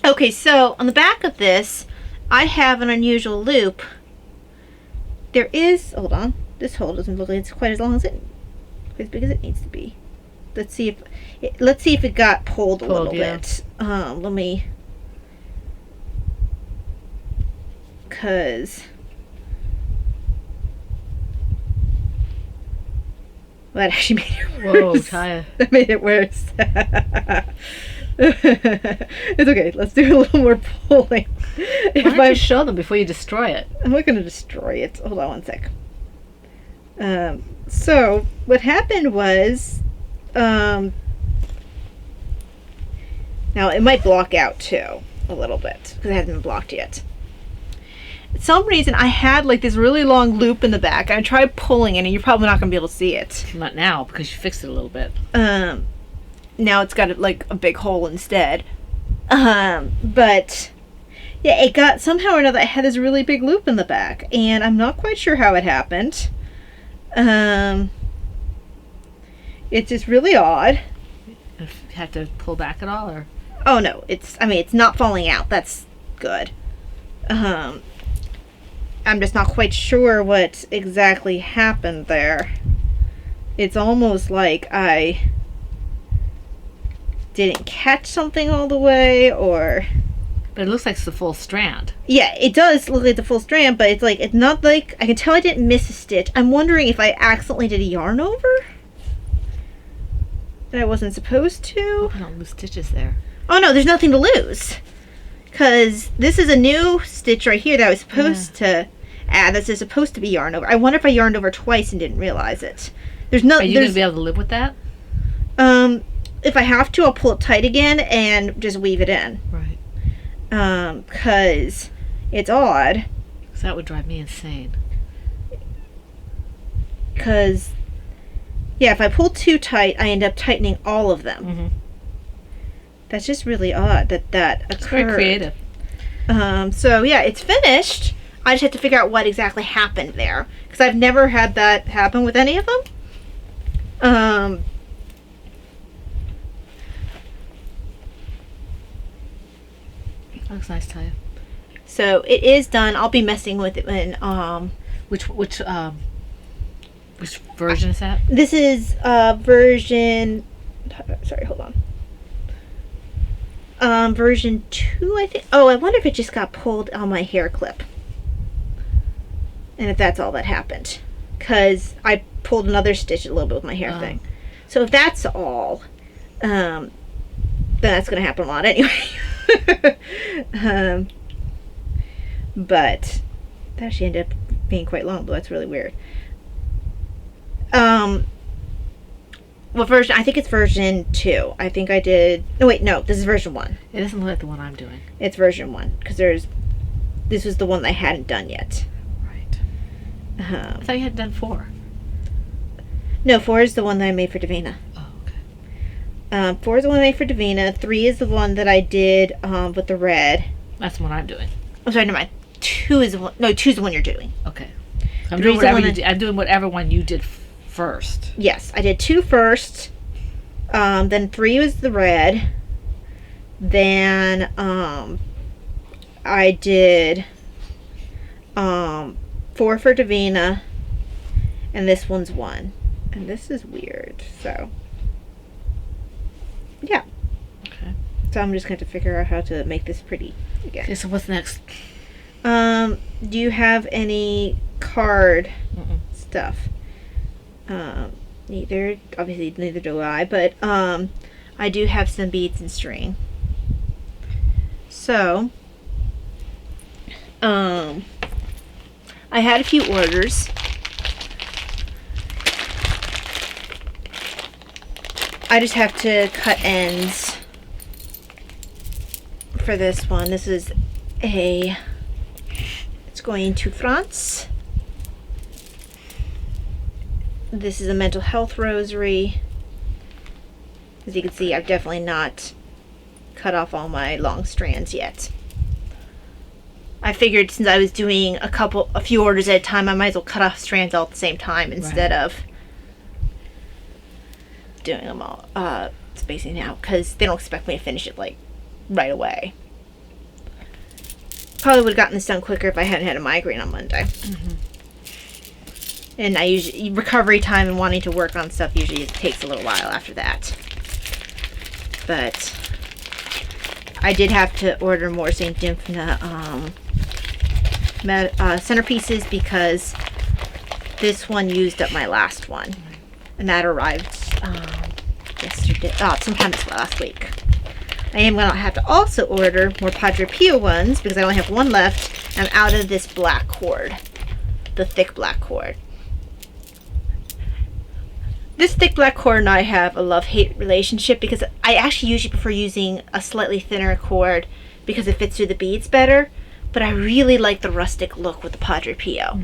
S3: Okay, so on the back of this, I have an unusual loop. There is, hold on, this hole doesn't look like it's quite as long as as big as it needs to be. Let's see if it got pulled a little
S2: yeah.
S3: bit. Let me, cause well, that actually made it
S2: Whoa,
S3: worse.
S2: Taya.
S3: That made it worse. It's okay. Let's do a little more pulling.
S2: Why don't you show them before you destroy it?
S3: I'm not going to destroy it. Hold on one sec. So what happened was, now it might block out too a little bit because it hasn't been blocked yet. For some reason, I had like this really long loop in the back. I tried pulling it, and you're probably not going to be able to see it.
S2: Not now because you fixed it a little bit.
S3: Now it's got like a big hole instead. But Yeah, it got, somehow or another, it had this really big loop in the back, and I'm not quite sure how it happened. It's just really odd.
S2: If you have to pull back at all, or
S3: Oh no, it's not falling out. That's good. I'm just not quite sure what exactly happened there. It's almost like I didn't catch something all the way, or...
S2: but it looks like it's the full strand.
S3: Yeah, it does look like the full strand, but it's not like... I can tell I didn't miss a stitch. I'm wondering if I accidentally did a yarn over? That I wasn't supposed to?
S2: I don't lose stitches there.
S3: Oh no, there's nothing to lose. Because this is a new stitch right here that I was supposed to add. This is supposed to be yarn over. I wonder if I yarned over twice and didn't realize it. Are you
S2: going to be able to live with that?
S3: If I have to, I'll pull it tight again and just weave it in.
S2: Right.
S3: Because it's odd.
S2: Because that would drive me insane.
S3: Because, yeah, if I pull too tight, I end up tightening all of them.
S2: Mm-hmm.
S3: That's just really odd that occurred.
S2: It's very creative.
S3: So, yeah, it's finished. I just have to figure out what exactly happened there. Because I've never had that happen with any of them.
S2: Looks nice, Taya.
S3: So it is done. I'll be messing with it when
S2: Which version is that?
S3: this is version, sorry, hold on. Version 2, I think. Oh, I wonder if it just got pulled on my hair clip. And if that's all that happened. Because I pulled another stitch a little bit with my hair thing. So if that's all, then that's going to happen a lot anyway. But that actually ended up being quite long, though. That's really weird. What version? I think it's version 2. I think I did... No, wait, no. This is version 1.
S2: It doesn't look like the one I'm doing.
S3: It's version 1. Because this was the one that I hadn't done yet.
S2: Right. I thought you had done 4.
S3: No, 4 is the one that I made for Davina.
S2: Oh, okay.
S3: 4 is the one I made for Davina. 3 is the one that I did with the red.
S2: That's the one I'm doing.
S3: I'm sorry, never mind. 2 is the one... No, 2 is the one you're doing.
S2: Okay. I'm
S3: Three's
S2: doing
S3: the
S2: whatever
S3: one
S2: you
S3: that-
S2: did. I'm doing whatever one you did first.
S3: Yes, I did 2 first. Then 3 was the red. Then I did 4 for Davina. And this one's 1. And this is weird, so... Yeah.
S2: Okay.
S3: So I'm just going to have to figure out how to make this pretty again.
S2: Okay, so what's next?
S3: Do you have any card stuff? Neither do I, but I do have some beads and string. So I had a few orders. I just have to cut ends for this one. This is it's going to France. This is a mental health rosary. As you can see, I've definitely not cut off all my long strands yet. I figured since I was doing a few orders at a time, I might as well cut off strands all at the same time instead of doing them all, spacing out, because they don't expect me to finish it like right away. Probably would have gotten this done quicker if I hadn't had a migraine on Monday. And I usually, recovery time and wanting to work on stuff usually takes a little while after that. But I did have to order more St. Dymphna centerpieces because this one used up my last one. And that arrived yesterday, sometime this last week. I am going to have to also order more Padre Pio ones because I only have one left. I'm out of this black cord, the thick black cord. This thick black cord and I have a love-hate relationship because I actually usually prefer using a slightly thinner cord because it fits through the beads better. But I really like the rustic look with the Padre Pio.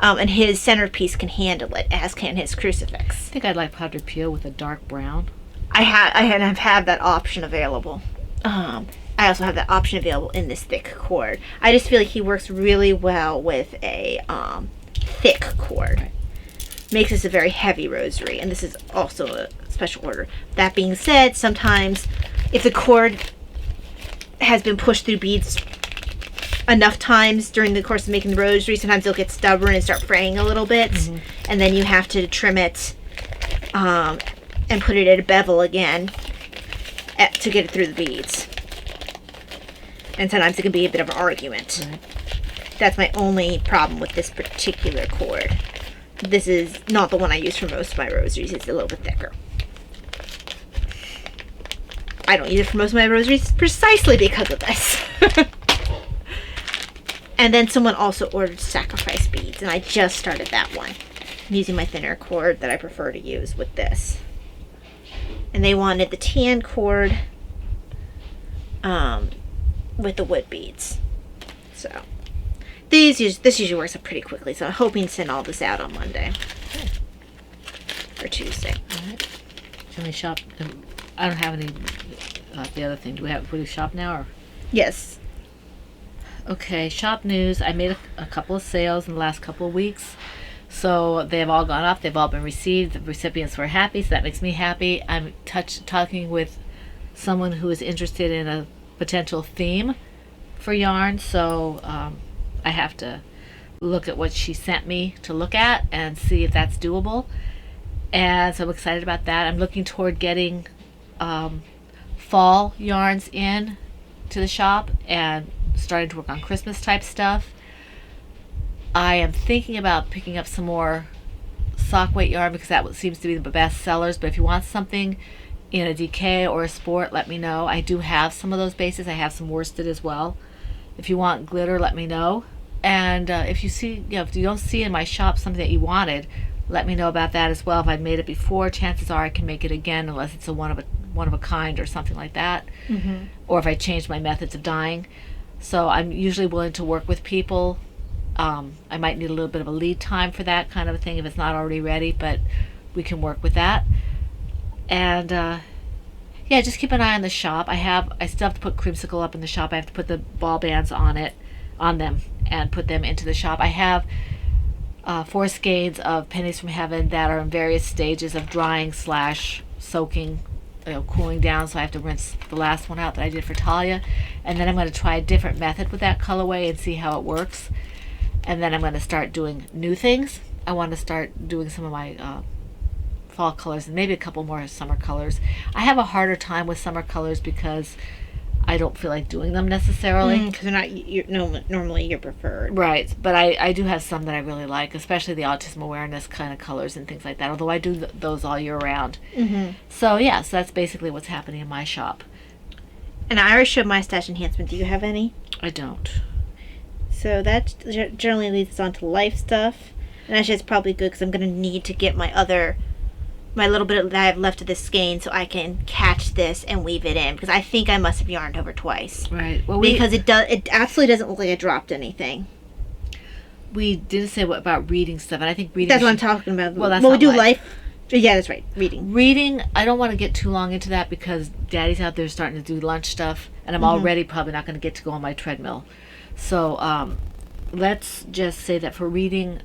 S3: And his centerpiece can handle it, as can his crucifix.
S2: I think I'd like Padre Pio with a dark brown.
S3: I have that option available. I also have that option available in this thick cord. I just feel like he works really well with a thick cord.
S2: Right.
S3: Makes this a very heavy rosary, and this is also a special order. That being said, sometimes if the cord has been pushed through beads enough times during the course of making the rosary, sometimes it'll get stubborn and start fraying a little bit, and then you have to trim it and put it at a bevel again to get it through the beads. And sometimes it can be a bit of an argument.
S2: Right.
S3: That's my only problem with this particular cord. This is not the one I use for most of my rosaries. It's a little bit thicker. I don't use it for most of my rosaries precisely because of this. And then someone also ordered sacrifice beads, and I just started that one. I'm using my thinner cord that I prefer to use with this. And they wanted the tan cord with the wood beads. So this usually works up pretty quickly, so I'm hoping to send all this out on Monday. Or Tuesday.
S2: All right. Can we shop? I don't have any. The other thing. Do we shop now or?
S3: Yes.
S2: Okay, shop news. I made a couple of sales in the last couple of weeks. So they have all gone up. They've all been received. The recipients were happy, so that makes me happy. I'm talking with someone who is interested in a potential theme for yarn. So I have to look at what she sent me to look at and see if that's doable. And so I'm excited about that. I'm looking toward getting fall yarns in to the shop and starting to work on Christmas type stuff. I am thinking about picking up some more sock weight yarn because that seems to be the best sellers. But if you want something in a DK or a sport, let me know. I do have some of those bases. I have some worsted as well. If you want glitter, let me know. And if you don't see in my shop something that you wanted, let me know about that as well. If I've made it before, chances are I can make it again unless it's a one of a kind or something like that. Mm-hmm. Or if I change my methods of dyeing. So I'm usually willing to work with people. I might need a little bit of a lead time for that kind of a thing if it's not already ready, but we can work with that. And just keep an eye on the shop. I still have to put Creamsicle up in the shop. I have to put the ball bands on them and put them into the shop. I have 4 skeins of Pennies from Heaven that are in various stages of drying / soaking, cooling down, so I have to rinse the last one out that I did for Talia, and then I'm going to try a different method with that colorway and see how it works. And then I'm going to start doing new things. I want to start doing some of my fall colors and maybe a couple more summer colors. I have a harder time with summer colors because I don't feel like doing them necessarily.
S3: Because they're not normally your preferred.
S2: Right, but I do have some that I really like, especially the autism awareness kind of colors and things like that, although I do those all year round. Mm-hmm. So that's basically what's happening in my shop.
S3: And I already showed my stash enhancement. Do you have any?
S2: I don't.
S3: So that generally leads us on to life stuff. And actually it's probably good because I'm going to need to get my little bit that I have left of this skein so I can catch this and weave it in, because I think I must have yarned over twice.
S2: Right. Well,
S3: because it absolutely doesn't look like I dropped anything.
S2: We didn't say what about reading stuff, and I think reading.
S3: That's what I'm talking about.
S2: Well, that's
S3: we
S2: not
S3: do
S2: life.
S3: Yeah, that's right. Reading.
S2: Reading. I don't want to get too long into that because Daddy's out there starting to do lunch stuff, and I'm already probably not going to get to go on my treadmill. So let's just say that for reading,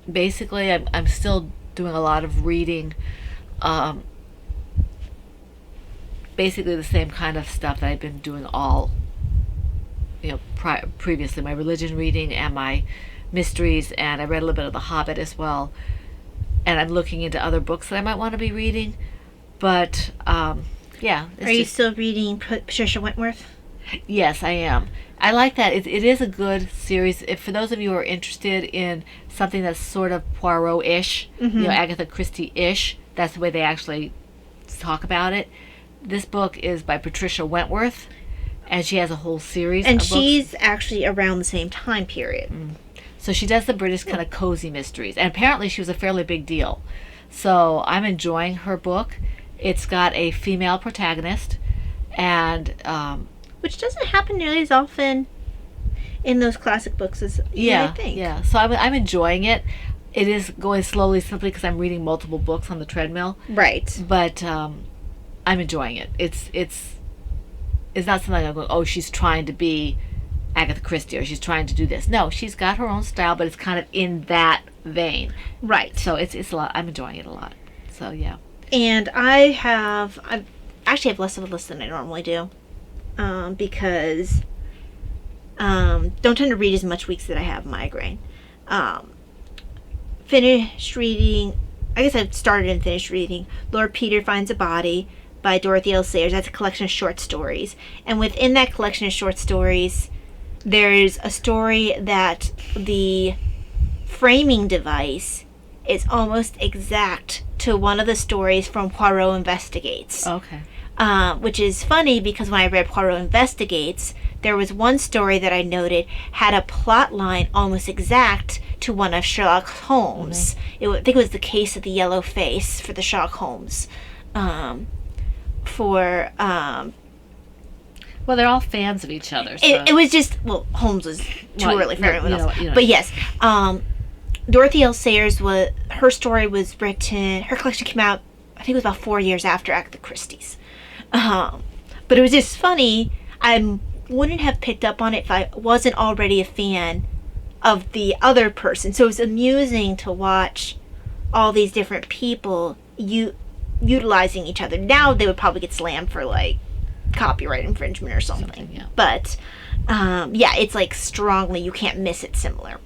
S2: basically, I'm still doing a lot of reading, basically the same kind of stuff that I've been doing all, previously, my religion reading and my mysteries, and I read a little bit of The Hobbit as well, and I'm looking into other books that I might want to be reading, but Are
S3: you still reading Patricia Wentworth?
S2: Yes, I am. I like that. It is a good series. For those of you who are interested in something that's sort of Poirot-ish, Agatha Christie-ish, that's the way they actually talk about it. This book is by Patricia Wentworth, and she has a whole series
S3: and
S2: of books.
S3: She's actually around the same time period.
S2: So she does the British kind of cozy mysteries, and apparently she was a fairly big deal. So I'm enjoying her book. It's got a female protagonist, and
S3: which doesn't happen nearly as often in those classic books as I think.
S2: Yeah. So I'm enjoying it. It is going slowly simply because I'm reading multiple books on the treadmill.
S3: Right.
S2: But I'm enjoying it. It's it's not something I'm going, oh, she's trying to be Agatha Christie or she's trying to do this. No, she's got her own style, but it's kind of in that vein.
S3: Right.
S2: So it's a lot. I'm enjoying it a lot. So yeah.
S3: And I actually have less of a list than I normally do, because don't tend to read as much weeks that I have migraine. Finished reading. I guess I've started and finished reading Lord Peter Finds a Body by Dorothy L. Sayers. That's a collection of short stories, and within that collection of short stories, there's a story that the framing device is almost exact to one of the stories from Poirot Investigates.
S2: Okay.
S3: Which is funny because when I read Poirot Investigates, there was one story that I noted had a plot line almost exact to one of Sherlock Holmes. I think it was The Case of the Yellow Face for the Sherlock Holmes.
S2: Well, they're all fans of each other. So.
S3: It was just, well, Holmes was too early for everyone else.
S2: You know.
S3: But yes, Dorothy L. Sayers, her story was written, her collection came out, I think it was about 4 years after Agatha Christie's. But it was just funny. I wouldn't have picked up on it if I wasn't already a fan of the other person. So it was amusing to watch all these different people utilizing each other. Now they would probably get slammed for like copyright infringement or something.
S2: Yeah.
S3: But yeah, it's like strongly, you can't miss it similar.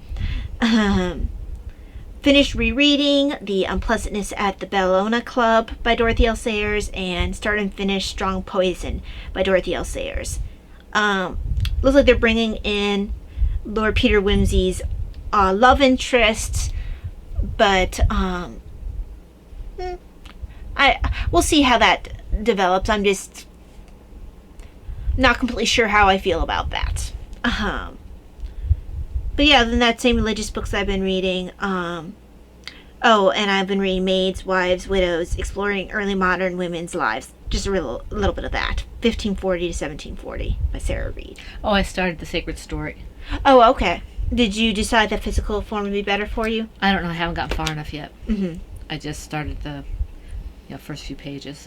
S3: Finished rereading The Unpleasantness at the Bellona Club by Dorothy L. Sayers, and started and finished Strong Poison by Dorothy L. Sayers. Looks like they're bringing in Lord Peter Wimsey's love interest, but we'll see how that develops. I'm just not completely sure how I feel about that. But yeah, other than that, same religious books I've been reading. And I've been reading Maids, Wives, Widows, Exploring Early Modern Women's Lives. Just a little bit of that. 1540 to 1740 by Sarah Reed.
S2: Oh, I started The Sacred Story.
S3: Oh, okay. Did you decide that physical form would be better for you?
S2: I don't know. I haven't gotten far enough yet.
S3: Mm-hmm.
S2: I just started the first few pages.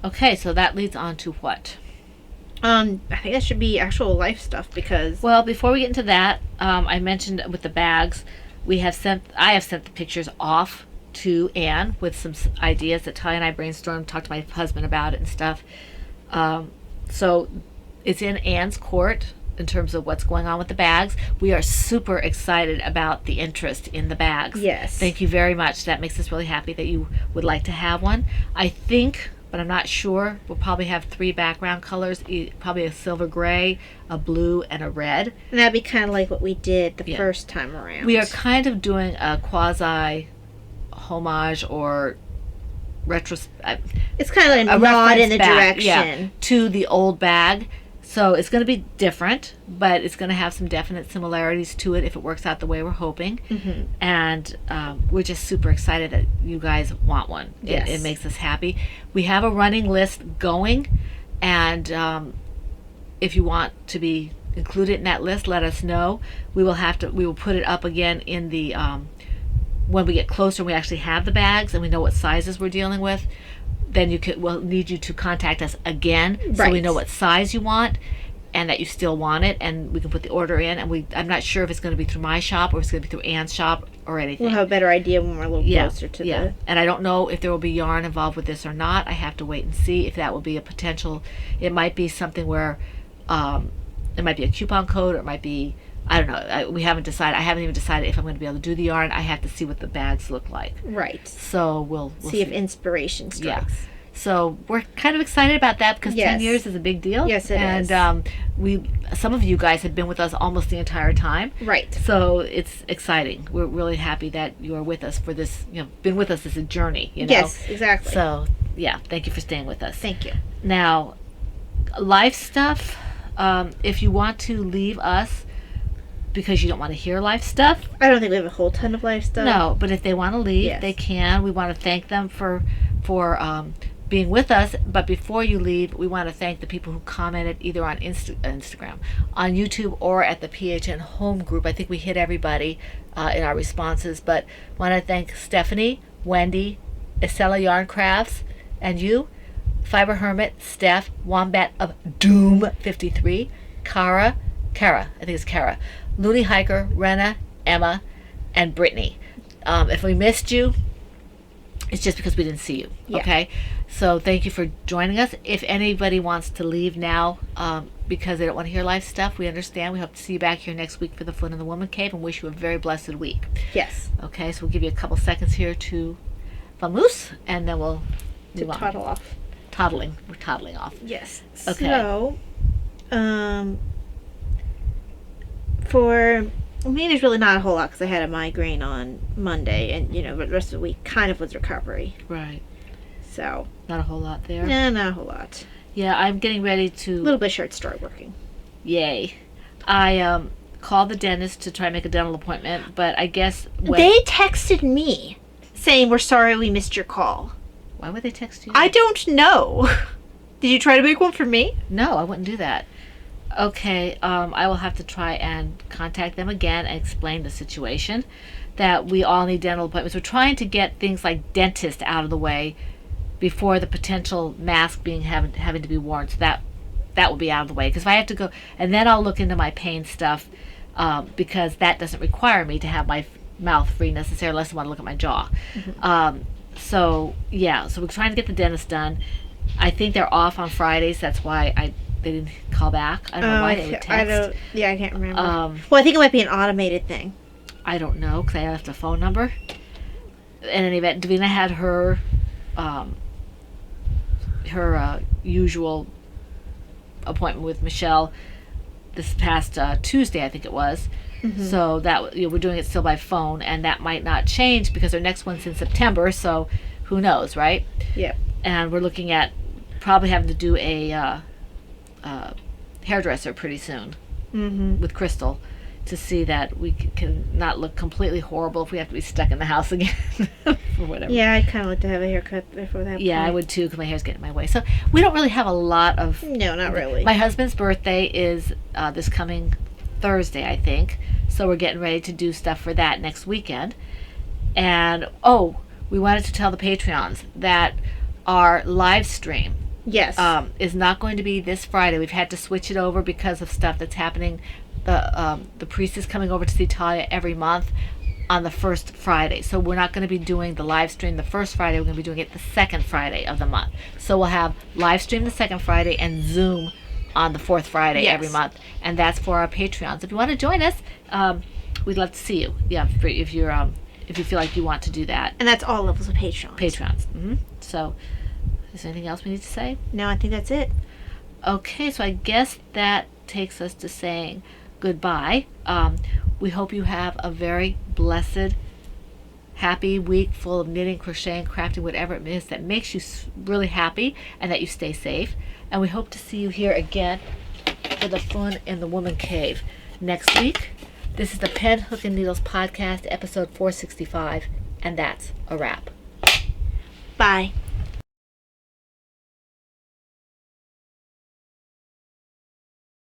S2: Okay, so that leads on to what?
S3: I think that should be actual life stuff because...
S2: Well, before we get into that, I mentioned with the bags, I have sent the pictures off to Anne with some ideas that Ty and I brainstormed, talked to my husband about it and stuff. So it's in Anne's court in terms of what's going on with the bags. We are super excited about the interest in the bags.
S3: Yes.
S2: Thank you very much. That makes us really happy that you would like to have one. I think, but I'm not sure, we'll probably have 3 background colors, probably a silver gray, a blue, and a red.
S3: And that'd be kind of like what we did the first time around.
S2: We are kind of doing a quasi homage or it's
S3: kind of like a nod in the direction
S2: to the old bag. So it's going to be different, but it's going to have some definite similarities to it if it works out the way we're hoping.
S3: Mm-hmm.
S2: And we're just super excited that you guys want one.
S3: Yes.
S2: It makes us happy. We have a running list going, and if you want to be included in that list, let us know. We will put it up again in the when we get closer and we actually have the bags and we know what sizes we're dealing with. Then we'll need you to contact us again, so we know what size you want and that you still want it, and we can put the order in. And I'm not sure if it's going to be through my shop or if it's going to be through Anne's shop or anything.
S3: We'll have a better idea when we're a little closer to the...
S2: And I don't know if there will be yarn involved with this or not. I have to wait and see if that will be a potential. It might be something where it might be a coupon code, or it might be, I don't know. We haven't decided. I haven't even decided if I'm going to be able to do the yarn. I have to see what the bags look like.
S3: Right.
S2: So we'll
S3: see if inspiration strikes.
S2: Yeah. So we're kind of excited about that because 10 years is a big deal.
S3: Yes, it is.
S2: And some of you guys have been with us almost the entire time.
S3: Right.
S2: So it's exciting. We're really happy that you are with us for this, been with us as a journey,
S3: Yes, exactly.
S2: So, yeah, thank you for staying with us.
S3: Thank you.
S2: Now, life stuff, if you want to leave us because you don't want to hear life stuff.
S3: I don't think we have a whole ton of life stuff.
S2: No, but if they want to leave, they can. We want to thank them for being with us. But before you leave, we want to thank the people who commented either on Instagram, on YouTube, or at the PHN home group. I think we hit everybody in our responses, but want to thank Stephanie, Wendy, Estella Yarn Crafts, and you Fiber Hermit, Steph, Wombat of Doom 53, Kara, I think it's Kara, Looney Hiker, Rena, Emma, and Brittany. If we missed you, it's just because we didn't see you.
S3: Yeah.
S2: Okay? So thank you for joining us. If anybody wants to leave now because they don't want to hear live stuff, we understand. We hope to see you back here next week for the Fun in the Woman Cave and wish you a very blessed week.
S3: Yes.
S2: Okay, so we'll give you a couple seconds here to vamoose, and then we'll
S3: To
S2: move on.
S3: toddle off.
S2: Toddling. We're toddling off.
S3: Yes.
S2: Okay.
S3: So, for me, there's really not a whole lot because I had a migraine on Monday, and the rest of the week kind of was recovery.
S2: Right.
S3: So,
S2: Not a whole lot there.
S3: nah, not a whole lot.
S2: Yeah, I'm getting ready
S3: A
S2: to.
S3: little bit sure it started working.
S2: Yay. I called the dentist to try and make a dental appointment, but I guess
S3: They texted me saying, "We're sorry we missed your call."
S2: why would they text you?
S3: I don't know. Did you try to make one for me?
S2: No, I wouldn't do that. Okay, I will have to try and contact them again and explain the situation, that we all need dental appointments. We're trying to get things like dentist out of the way before the potential mask being having to be worn. So that will be out of the way. Because if I have to go, and then I'll look into my pain stuff, because that doesn't require me to have my mouth free necessarily, unless I want to look at my jaw. So we're trying to get the dentist done. I think they're off on Fridays. That's why they didn't call back. I don't know why they would text.
S3: I can't remember.
S2: Um,
S3: Well, I think it might be an automated thing.
S2: I don't know because I left a phone number. In any event, Davina had her usual appointment with Michelle this past Tuesday, I think it was. So that we're doing it still by phone, and that might not change because our next one's in September. So who knows, right?
S3: Yep.
S2: And we're looking at probably having to do a hairdresser pretty soon with Crystal to see that we can not look completely horrible if we have to be stuck in the house again or whatever.
S3: Yeah, I'd kind of like to have a haircut before that.
S2: Yeah, I
S3: point.
S2: would too because my hair's getting in my way. So we don't really have a lot of.
S3: No, not really.
S2: My husband's birthday is this coming Thursday, I think. So we're getting ready to do stuff for that next weekend. And we wanted to tell the Patreons that our live stream
S3: Yes.
S2: is not going to be this Friday. We've had to switch it over because of stuff that's happening. The priest is coming over to see Talia every month on the first Friday. So we're not going to be doing the live stream the first Friday. We're going to be doing it the second Friday of the month. So we'll have live stream the second Friday and Zoom on the fourth Friday
S3: Yes.
S2: every month. And that's for our Patreons. If you want to join us, we'd love to see you. Yeah, if you feel like you want to do that.
S3: and that's all levels of Patreon.
S2: Patreons. So is there anything else we need to say?
S3: No, I think that's it.
S2: Okay, so I guess that takes us to saying goodbye. We hope you have a very blessed, happy week full of knitting, crocheting, crafting, whatever it is that makes you really happy, and that you stay safe. And we hope to see you here again for the Fun in the Woman Cave next week. This is the Pen, Hook, and Needles podcast, episode 465, and that's a wrap.
S3: Bye.